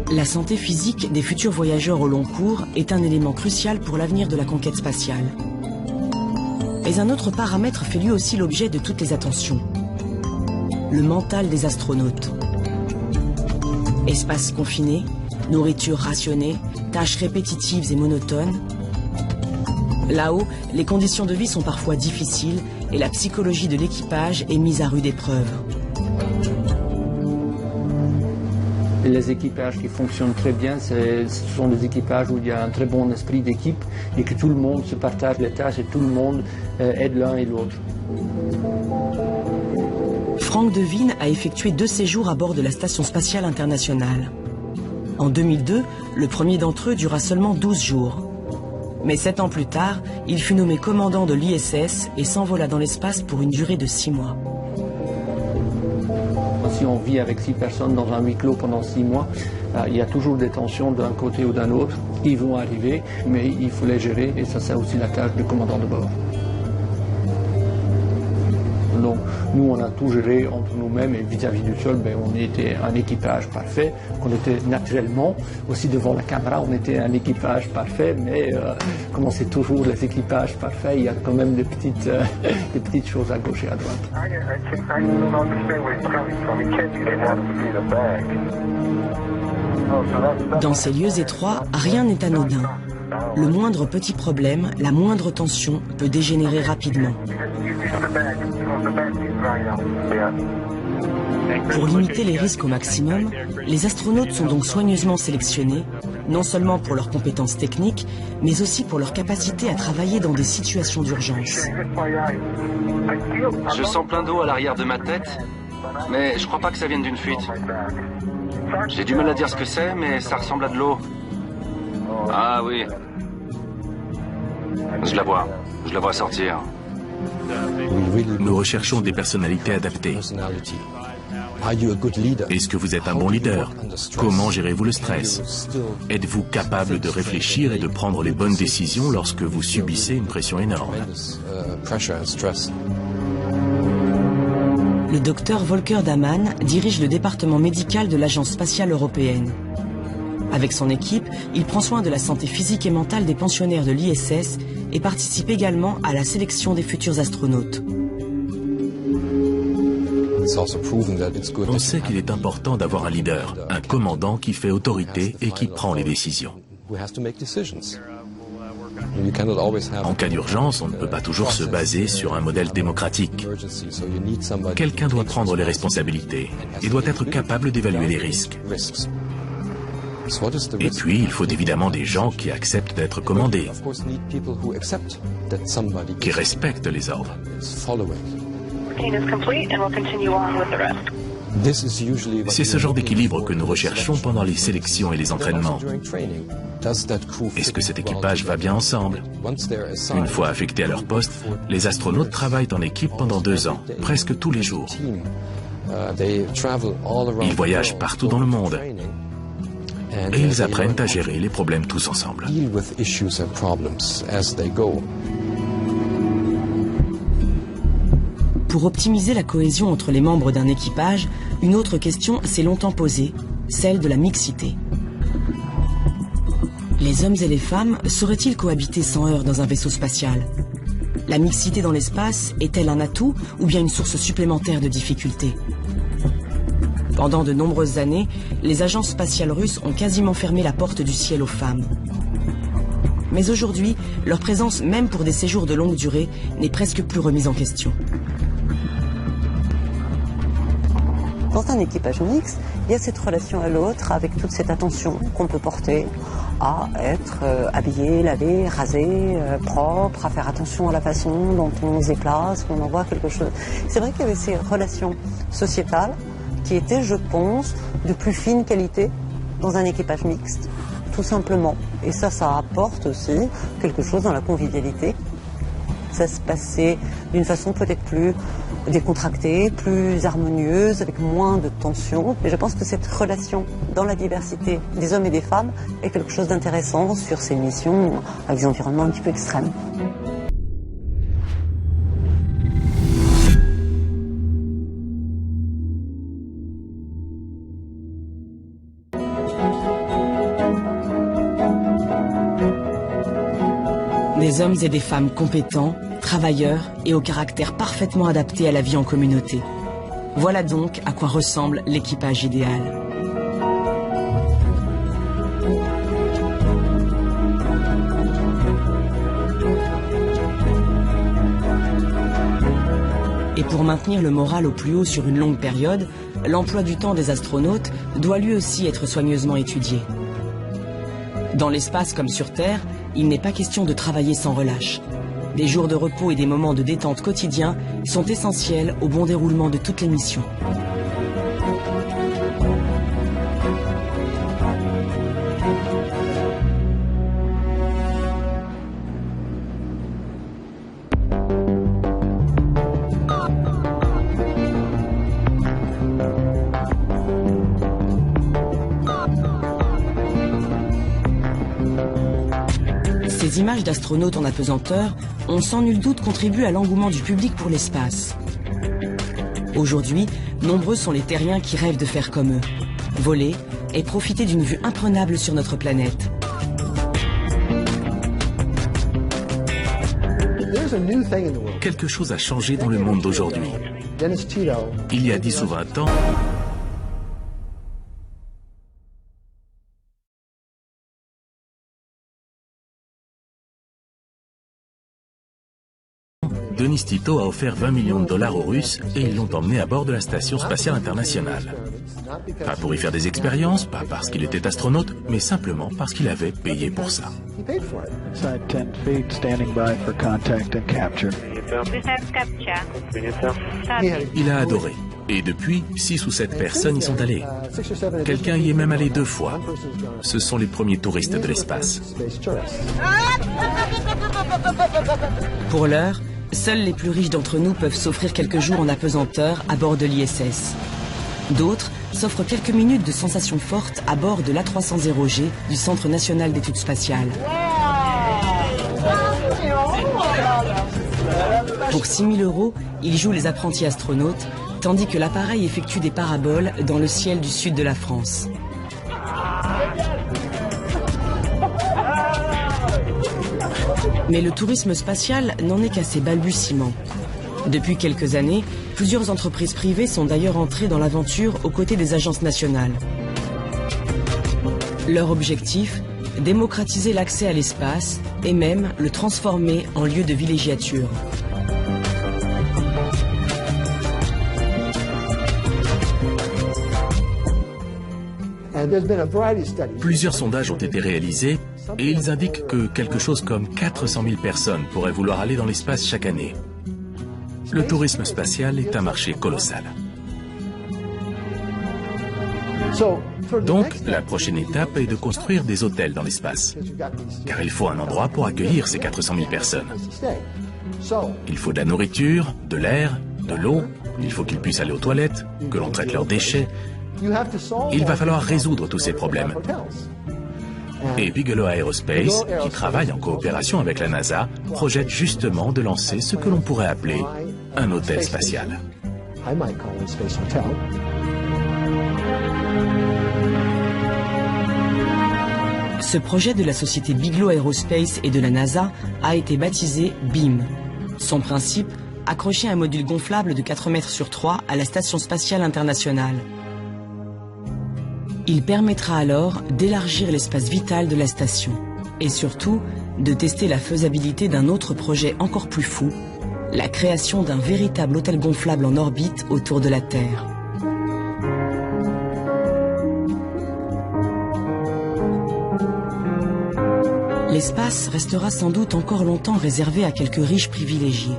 La santé physique des futurs voyageurs au long cours est un élément crucial pour l'avenir de la conquête spatiale. Mais un autre paramètre fait lui aussi l'objet de toutes les attentions. Le mental des astronautes. Espace confiné, nourriture rationnée, tâches répétitives et monotones. Là-haut, les conditions de vie sont parfois difficiles et la psychologie de l'équipage est mise à rude épreuve. Les équipages qui fonctionnent très bien, ce sont des équipages où il y a un très bon esprit d'équipe et que tout le monde se partage les tâches et tout le monde aide l'un et l'autre. Frank De Veen a effectué 2 séjours à bord de la Station spatiale internationale. En 2002, le premier d'entre eux dura seulement 12 jours. Mais 7 ans plus tard, il fut nommé commandant de l'ISS et s'envola dans l'espace pour une durée de 6 mois. Si on vit avec 6 personnes dans un huis clos pendant 6 mois, il y a toujours des tensions d'un côté ou d'un autre. Ils vont arriver, mais il faut les gérer et ça c'est aussi la tâche du commandant de bord. Donc nous on a tout géré entre nous-mêmes et vis-à-vis du sol, on était un équipage parfait, qu'on était naturellement, aussi devant la caméra on était un équipage parfait, mais comme on sait toujours les équipages parfaits, il y a quand même des petites choses à gauche et à droite. Dans ces lieux étroits, rien n'est anodin. Le moindre petit problème, la moindre tension peut dégénérer rapidement. Pour limiter les risques au maximum, les astronautes sont donc soigneusement sélectionnés, non seulement pour leurs compétences techniques, mais aussi pour leur capacité à travailler dans des situations d'urgence. Je sens plein d'eau à l'arrière de ma tête, mais je crois pas que ça vienne d'une fuite. J'ai du mal à dire ce que c'est, mais ça ressemble à de l'eau. Ah oui. Je la vois sortir. Nous recherchons des personnalités adaptées. Est-ce que vous êtes un bon leader? Comment gérez-vous le stress? Êtes-vous capable de réfléchir et de prendre les bonnes décisions lorsque vous subissez une pression énorme? Le docteur Volker Daman dirige le département médical de l'Agence spatiale européenne. Avec son équipe, il prend soin de la santé physique et mentale des pensionnaires de l'ISS et participe également à la sélection des futurs astronautes. On sait qu'il est important d'avoir un leader, un commandant qui fait autorité et qui prend les décisions. En cas d'urgence, on ne peut pas toujours se baser sur un modèle démocratique. Quelqu'un doit prendre les responsabilités et doit être capable d'évaluer les risques. Et puis, il faut évidemment des gens qui acceptent d'être commandés, qui respectent les ordres. C'est ce genre d'équilibre que nous recherchons pendant les sélections et les entraînements. Est-ce que cet équipage va bien ensemble? Une fois affectés à leur poste, les astronautes travaillent en équipe pendant 2 ans, presque tous les jours. Ils voyagent partout dans le monde et ils apprennent à gérer les problèmes tous ensemble. Pour optimiser la cohésion entre les membres d'un équipage, une autre question s'est longtemps posée, celle de la mixité. Les hommes et les femmes sauraient-ils cohabiter sans heurts dans un vaisseau spatial? La mixité dans l'espace est-elle un atout ou bien une source supplémentaire de difficultés? Pendant de nombreuses années, les agences spatiales russes ont quasiment fermé la porte du ciel aux femmes. Mais aujourd'hui, leur présence, même pour des séjours de longue durée, n'est presque plus remise en question. Dans un équipage mixte, il y a cette relation à l'autre avec toute cette attention qu'on peut porter à être habillé, lavé, rasé, propre, à faire attention à la façon dont on se déplace, qu'on envoie quelque chose. C'est vrai qu'il y avait ces relations sociétales qui étaient, je pense, de plus fine qualité dans un équipage mixte, tout simplement. Et ça apporte aussi quelque chose dans la convivialité. Ça se passait d'une façon peut-être plus décontractée, plus harmonieuse, avec moins de tension. Et je pense que cette relation dans la diversité des hommes et des femmes est quelque chose d'intéressant sur ces missions avec des environnements un petit peu extrêmes. Des hommes et des femmes compétents, travailleurs et au caractère parfaitement adapté à la vie en communauté. Voilà donc à quoi ressemble l'équipage idéal. Et pour maintenir le moral au plus haut sur une longue période, l'emploi du temps des astronautes doit lui aussi être soigneusement étudié. Dans l'espace comme sur Terre, il n'est pas question de travailler sans relâche. Des jours de repos et des moments de détente quotidiens sont essentiels au bon déroulement de toutes les missions. Ces images d'astronautes en apesanteur ont sans nul doute contribué à l'engouement du public pour l'espace. Aujourd'hui, nombreux sont les terriens qui rêvent de faire comme eux, voler et profiter d'une vue imprenable sur notre planète. Quelque chose a changé dans le monde d'aujourd'hui. Il y a 10 ou 20 ans, Denis Tito a offert 20 millions de dollars aux Russes et ils l'ont emmené à bord de la Station spatiale internationale. Pas pour y faire des expériences, pas parce qu'il était astronaute, mais simplement parce qu'il avait payé pour ça. Il a adoré. Et depuis, 6 ou 7 personnes y sont allées. Quelqu'un y est même allé 2 fois. Ce sont les premiers touristes de l'espace. Pour l'heure, seuls les plus riches d'entre nous peuvent s'offrir quelques jours en apesanteur à bord de l'ISS. D'autres s'offrent quelques minutes de sensations fortes à bord de l'A300G du Centre national d'études spatiales. Pour 6 000 €, ils jouent les apprentis astronautes, tandis que l'appareil effectue des paraboles dans le ciel du sud de la France. Mais le tourisme spatial n'en est qu'à ses balbutiements. Depuis quelques années, plusieurs entreprises privées sont d'ailleurs entrées dans l'aventure aux côtés des agences nationales. Leur objectif, démocratiser l'accès à l'espace et même le transformer en lieu de villégiature. Plusieurs sondages ont été réalisés et ils indiquent que quelque chose comme 400 000 personnes pourraient vouloir aller dans l'espace chaque année. Le tourisme spatial est un marché colossal. Donc, la prochaine étape est de construire des hôtels dans l'espace. Car il faut un endroit pour accueillir ces 400 000 personnes. Il faut de la nourriture, de l'air, de l'eau, il faut qu'ils puissent aller aux toilettes, que l'on traite leurs déchets. Il va falloir résoudre tous ces problèmes. Et Bigelow Aerospace, qui travaille en coopération avec la NASA, projette justement de lancer ce que l'on pourrait appeler un hôtel spatial. Ce projet de la société Bigelow Aerospace et de la NASA a été baptisé BEAM. Son principe, accrocher un module gonflable de 4 mètres sur 3 à la Station spatiale internationale. Il permettra alors d'élargir l'espace vital de la station et surtout de tester la faisabilité d'un autre projet encore plus fou, la création d'un véritable hôtel gonflable en orbite autour de la Terre. L'espace restera sans doute encore longtemps réservé à quelques riches privilégiés.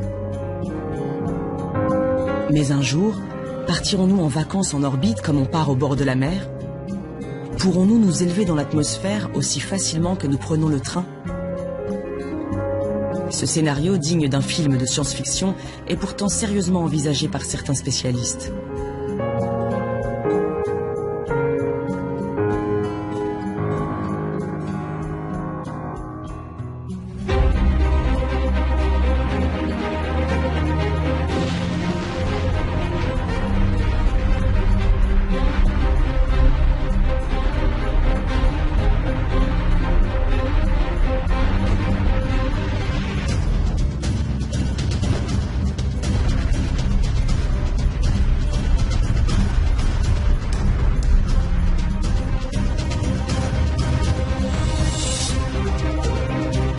Mais un jour, partirons-nous en vacances en orbite comme on part au bord de la mer ? Pourrons-nous nous élever dans l'atmosphère aussi facilement que nous prenons le train ? Ce scénario, digne d'un film de science-fiction, est pourtant sérieusement envisagé par certains spécialistes.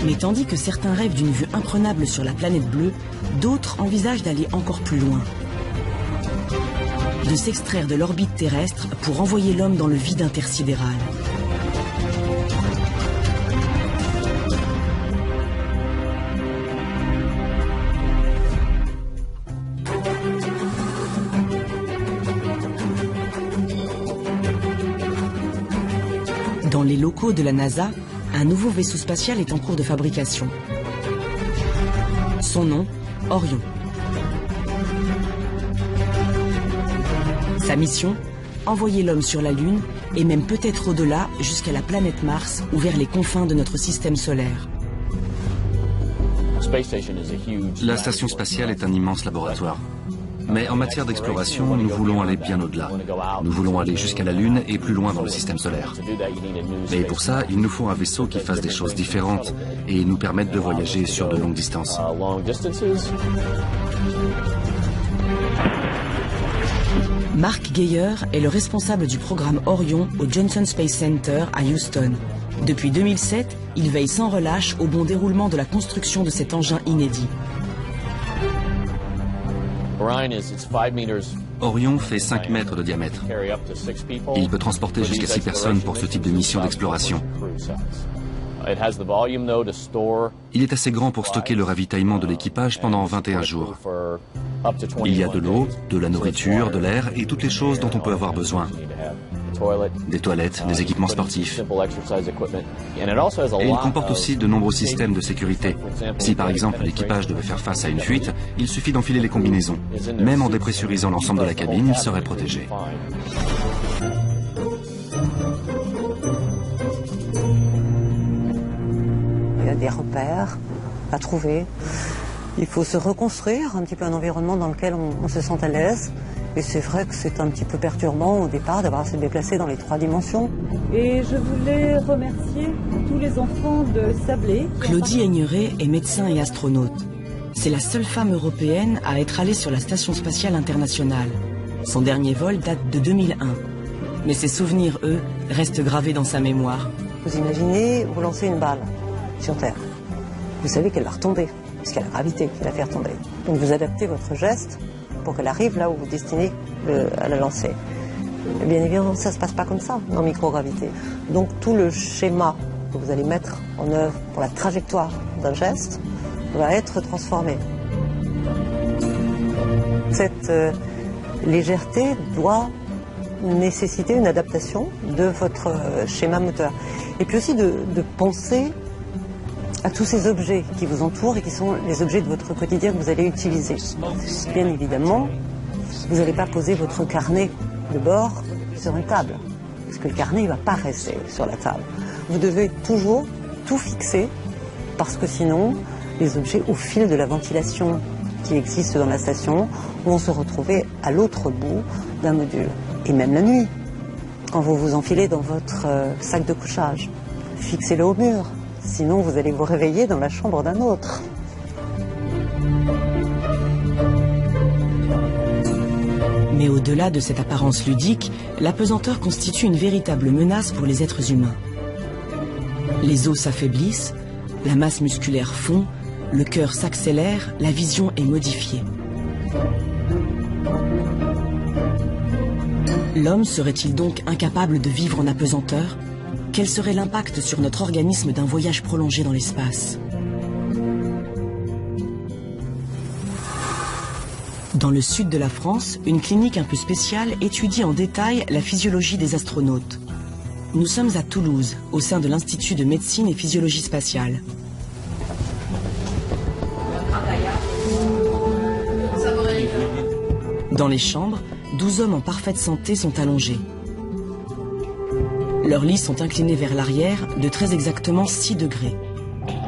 Mais tandis que certains rêvent d'une vue imprenable sur la planète bleue, d'autres envisagent d'aller encore plus loin. De s'extraire de l'orbite terrestre pour envoyer l'homme dans le vide intersidéral. Dans les locaux de la NASA, un nouveau vaisseau spatial est en cours de fabrication. Son nom, Orion. Sa mission, envoyer l'homme sur la Lune et même peut-être au-delà jusqu'à la planète Mars ou vers les confins de notre système solaire. La station spatiale est un immense laboratoire. Mais en matière d'exploration, nous voulons aller bien au-delà. Nous voulons aller jusqu'à la Lune et plus loin dans le système solaire. Mais pour ça, il nous faut un vaisseau qui fasse des choses différentes et nous permette de voyager sur de longues distances. Mark Geyer est le responsable du programme Orion au Johnson Space Center à Houston. Depuis 2007, il veille sans relâche au bon déroulement de la construction de cet engin inédit. Orion fait 5 mètres de diamètre. Il peut transporter jusqu'à 6 personnes pour ce type de mission d'exploration. Il est assez grand pour stocker le ravitaillement de l'équipage pendant 21 jours. Il y a de l'eau, de la nourriture, de l'air et toutes les choses dont on peut avoir besoin. Des toilettes, des équipements sportifs. Et il comporte aussi de nombreux systèmes de sécurité. Si par exemple l'équipage devait faire face à une fuite, il suffit d'enfiler les combinaisons. Même en dépressurisant l'ensemble de la cabine, il serait protégé. Il y a des repères à trouver. Il faut se reconstruire un petit peu un environnement dans lequel on se sent à l'aise. Et c'est vrai que c'est un petit peu perturbant au départ d'avoir à se déplacer dans les 3 dimensions. Et je voulais remercier tous les enfants de Sablé. Claudie Aigneret est médecin et astronaute. C'est la seule femme européenne à être allée sur la Station spatiale internationale. Son dernier vol date de 2001. Mais ses souvenirs, eux, restent gravés dans sa mémoire. Vous imaginez, vous lancez une balle sur Terre. Vous savez qu'elle va retomber, puisqu'il y a la gravité qui va la faire tomber. Donc vous adaptez votre geste pour qu'elle arrive là où vous destinez à la lancer. Et bien évidemment, ça ne se passe pas comme ça en microgravité. Donc tout le schéma que vous allez mettre en œuvre pour la trajectoire d'un geste va être transformé. Cette légèreté doit nécessiter une adaptation de votre schéma moteur. Et puis aussi de penser à tous ces objets qui vous entourent et qui sont les objets de votre quotidien que vous allez utiliser. Bien évidemment, vous n'allez pas poser votre carnet de bord sur une table, parce que le carnet ne va pas rester sur la table. Vous devez toujours tout fixer, parce que sinon, les objets au fil de la ventilation qui existe dans la station vont se retrouver à l'autre bout d'un module. Et même la nuit, quand vous vous enfilez dans votre sac de couchage, fixez-le au mur. Sinon, vous allez vous réveiller dans la chambre d'un autre. Mais au-delà de cette apparence ludique, l'apesanteur constitue une véritable menace pour les êtres humains. Les os s'affaiblissent, la masse musculaire fond, le cœur s'accélère, la vision est modifiée. L'homme serait-il donc incapable de vivre en apesanteur ? Quel serait l'impact sur notre organisme d'un voyage prolongé dans l'espace? Dans le sud de la France, une clinique un peu spéciale étudie en détail la physiologie des astronautes. Nous sommes à Toulouse, au sein de l'Institut de médecine et physiologie spatiale. Dans les chambres, 12 hommes en parfaite santé sont allongés. Leurs lits sont inclinés vers l'arrière de très exactement 6 degrés.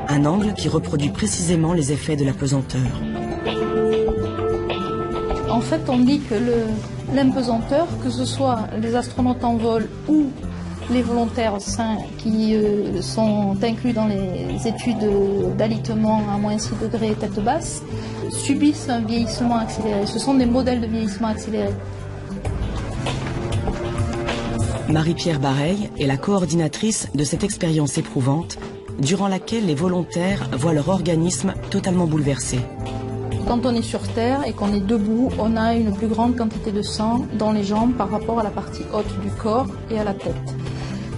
Un angle qui reproduit précisément les effets de l'apesanteur. En fait, on dit que l'impesanteur, que ce soit les astronautes en vol ou les volontaires sains qui sont inclus dans les études d'alitement à moins 6 degrés tête basse, subissent un vieillissement accéléré. Ce sont des modèles de vieillissement accéléré. Marie-Pierre Bareil est la coordinatrice de cette expérience éprouvante, durant laquelle les volontaires voient leur organisme totalement bouleversé. Quand on est sur Terre et qu'on est debout, on a une plus grande quantité de sang dans les jambes par rapport à la partie haute du corps et à la tête.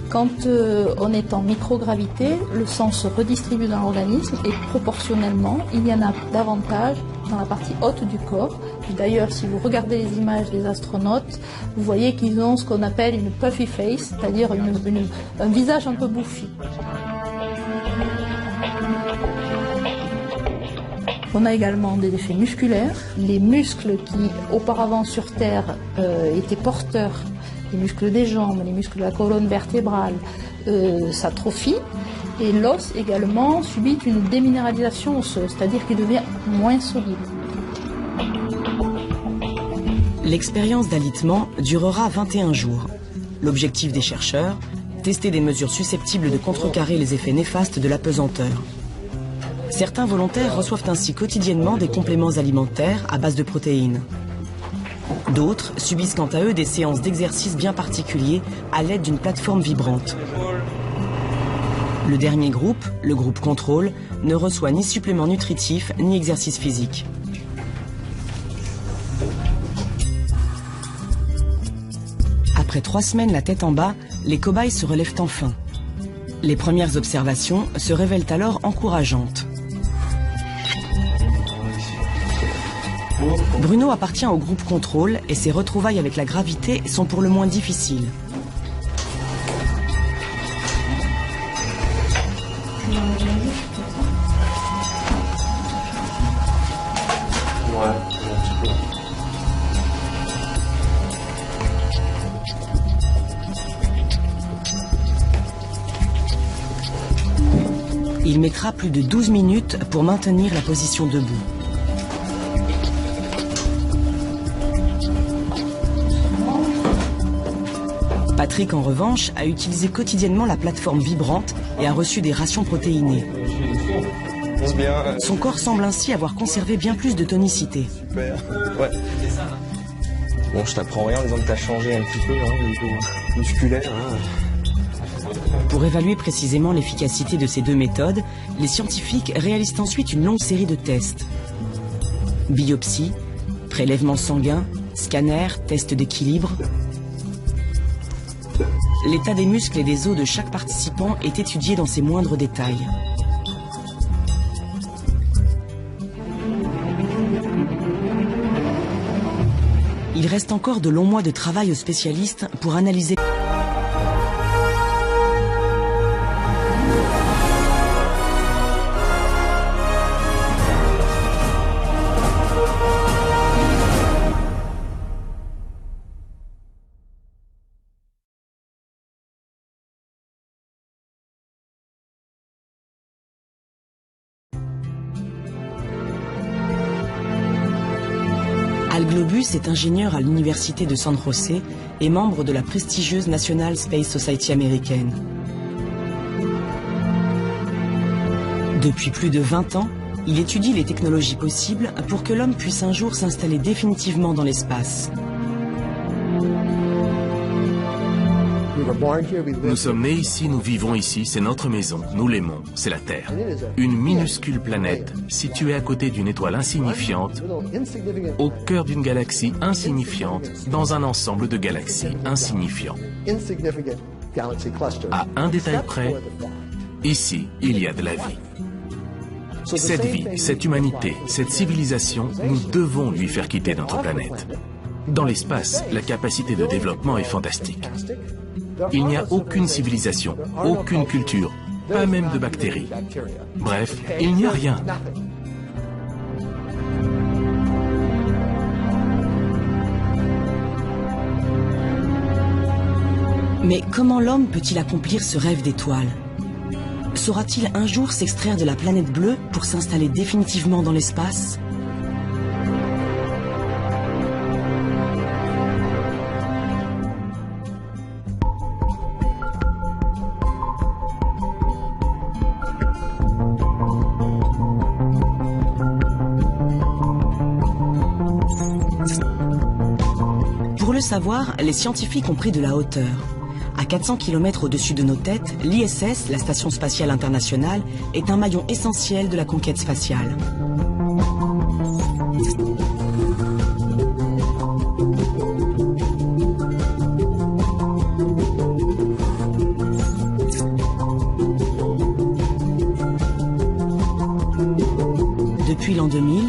Quand on est en microgravité, le sang se redistribue dans l'organisme et proportionnellement, il y en a davantage dans la partie haute du corps. D'ailleurs, si vous regardez les images des astronautes, vous voyez qu'ils ont ce qu'on appelle une puffy face, c'est-à-dire un visage un peu bouffi. On a également des effets musculaires. Les muscles qui, auparavant sur Terre, étaient porteurs, les muscles des jambes, les muscles de la colonne vertébrale, s'atrophient. Et l'os également subit une déminéralisation osseuse, c'est-à-dire qu'il devient moins solide. L'expérience d'alitement durera 21 jours. L'objectif des chercheurs, tester des mesures susceptibles de contrecarrer les effets néfastes de l'apesanteur. Certains volontaires reçoivent ainsi quotidiennement des compléments alimentaires à base de protéines. D'autres subissent quant à eux des séances d'exercice bien particuliers à l'aide d'une plateforme vibrante. Le dernier groupe, le groupe contrôle, ne reçoit ni supplément nutritif ni exercice physique. Après 3 semaines la tête en bas, les cobayes se relèvent enfin. Les premières observations se révèlent alors encourageantes. Bruno appartient au groupe contrôle et ses retrouvailles avec la gravité sont pour le moins difficiles. Il mettra plus de 12 minutes pour maintenir la position debout. Patrick, en revanche, a utilisé quotidiennement la plateforme vibrante et a reçu des rations protéinées. Son corps semble ainsi avoir conservé bien plus de tonicité. Super. Ouais. Bon, je t'apprends rien en disant que t'as changé un petit peu, hein, au niveau musculaire. Hein. Pour évaluer précisément l'efficacité de ces deux méthodes, les scientifiques réalisent ensuite une longue série de tests. Biopsie, prélèvement sanguin, scanner, test d'équilibre. L'état des muscles et des os de chaque participant est étudié dans ses moindres détails. Il reste encore de longs mois de travail aux spécialistes pour analyser. Al Globus est ingénieur à l'université de San José et membre de la prestigieuse National Space Society américaine. Depuis plus de 20 ans, il étudie les technologies possibles pour que l'homme puisse un jour s'installer définitivement dans l'espace. Nous sommes nés ici, nous vivons ici, c'est notre maison, nous l'aimons, c'est la Terre. Une minuscule planète située à côté d'une étoile insignifiante, au cœur d'une galaxie insignifiante, dans un ensemble de galaxies insignifiants. À un détail près, ici, il y a de la vie. Cette vie, cette humanité, cette civilisation, nous devons lui faire quitter notre planète. Dans l'espace, la capacité de développement est fantastique. Il n'y a aucune civilisation, aucune culture, pas même de bactéries. Bref, il n'y a rien. Mais comment l'homme peut-il accomplir ce rêve d'étoile? Saura-t-il un jour s'extraire de la planète bleue pour s'installer définitivement dans l'espace? Pour le savoir, les scientifiques ont pris de la hauteur. À 400 km au-dessus de nos têtes, l'ISS, la Station spatiale internationale, est un maillon essentiel de la conquête spatiale. Depuis l'an 2000,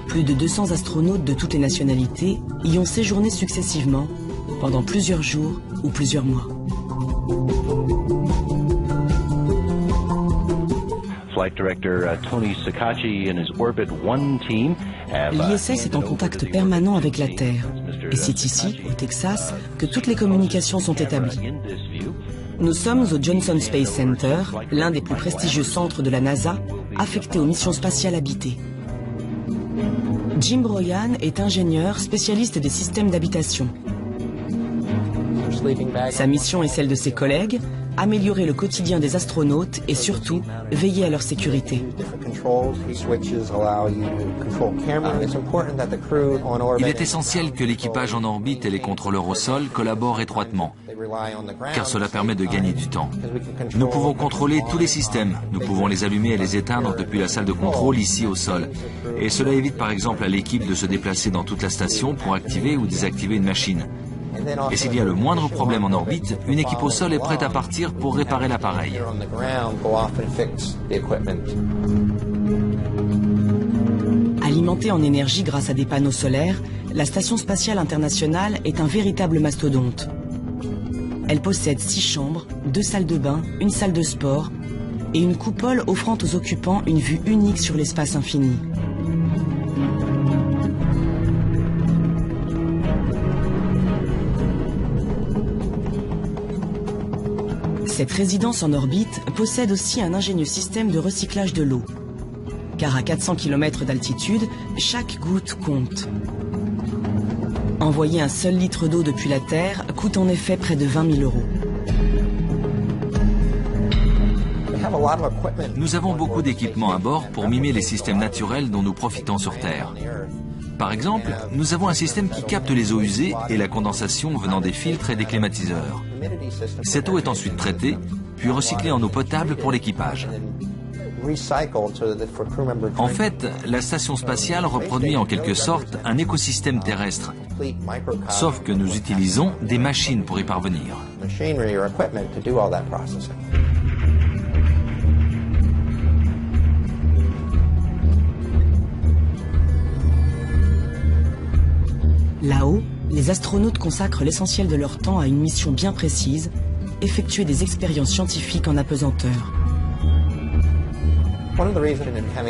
plus de 200 astronautes de toutes les nationalités y ont séjourné successivement pendant plusieurs jours ou plusieurs mois. L'ISS est en contact permanent avec la Terre, et c'est ici, au Texas, que toutes les communications sont établies. Nous sommes au Johnson Space Center, l'un des plus prestigieux centres de la NASA, affecté aux missions spatiales habitées. Jim Broyan est ingénieur spécialiste des systèmes d'habitation. Sa mission est celle de ses collègues, améliorer le quotidien des astronautes et surtout veiller à leur sécurité. Il est essentiel que l'équipage en orbite et les contrôleurs au sol collaborent étroitement, car cela permet de gagner du temps. Nous pouvons contrôler tous les systèmes, nous pouvons les allumer et les éteindre depuis la salle de contrôle ici au sol. Et cela évite par exemple à l'équipe de se déplacer dans toute la station pour activer ou désactiver une machine. Et s'il y a le moindre problème en orbite, une équipe au sol est prête à partir pour réparer l'appareil. Alimentée en énergie grâce à des panneaux solaires, la Station spatiale internationale est un véritable mastodonte. Elle possède 6 chambres, 2 salles de bain, une salle de sport et une coupole offrant aux occupants une vue unique sur l'espace infini. Cette résidence en orbite possède aussi un ingénieux système de recyclage de l'eau. Car à 400 km d'altitude, chaque goutte compte. Envoyer un seul litre d'eau depuis la Terre coûte en effet près de 20 000 €. Nous avons beaucoup d'équipements à bord pour mimer les systèmes naturels dont nous profitons sur Terre. Par exemple, nous avons un système qui capte les eaux usées et la condensation venant des filtres et des climatiseurs. Cette eau est ensuite traitée, puis recyclée en eau potable pour l'équipage. En fait, la station spatiale reproduit en quelque sorte un écosystème terrestre, sauf que nous utilisons des machines pour y parvenir. Là-haut, les astronautes consacrent l'essentiel de leur temps à une mission bien précise, effectuer des expériences scientifiques en apesanteur.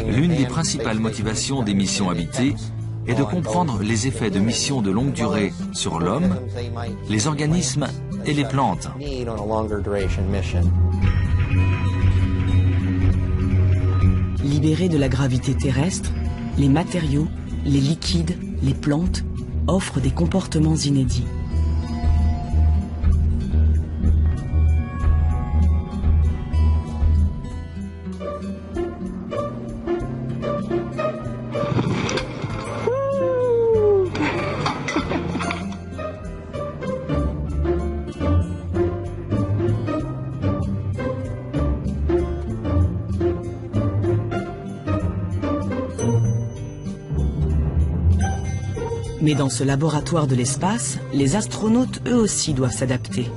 L'une des principales motivations des missions habitées est de comprendre les effets de missions de longue durée sur l'homme, les organismes et les plantes. Libérés de la gravité terrestre, les matériaux, les liquides, les plantes offrent des comportements inédits. Mais dans ce laboratoire de l'espace, les astronautes eux aussi doivent s'adapter.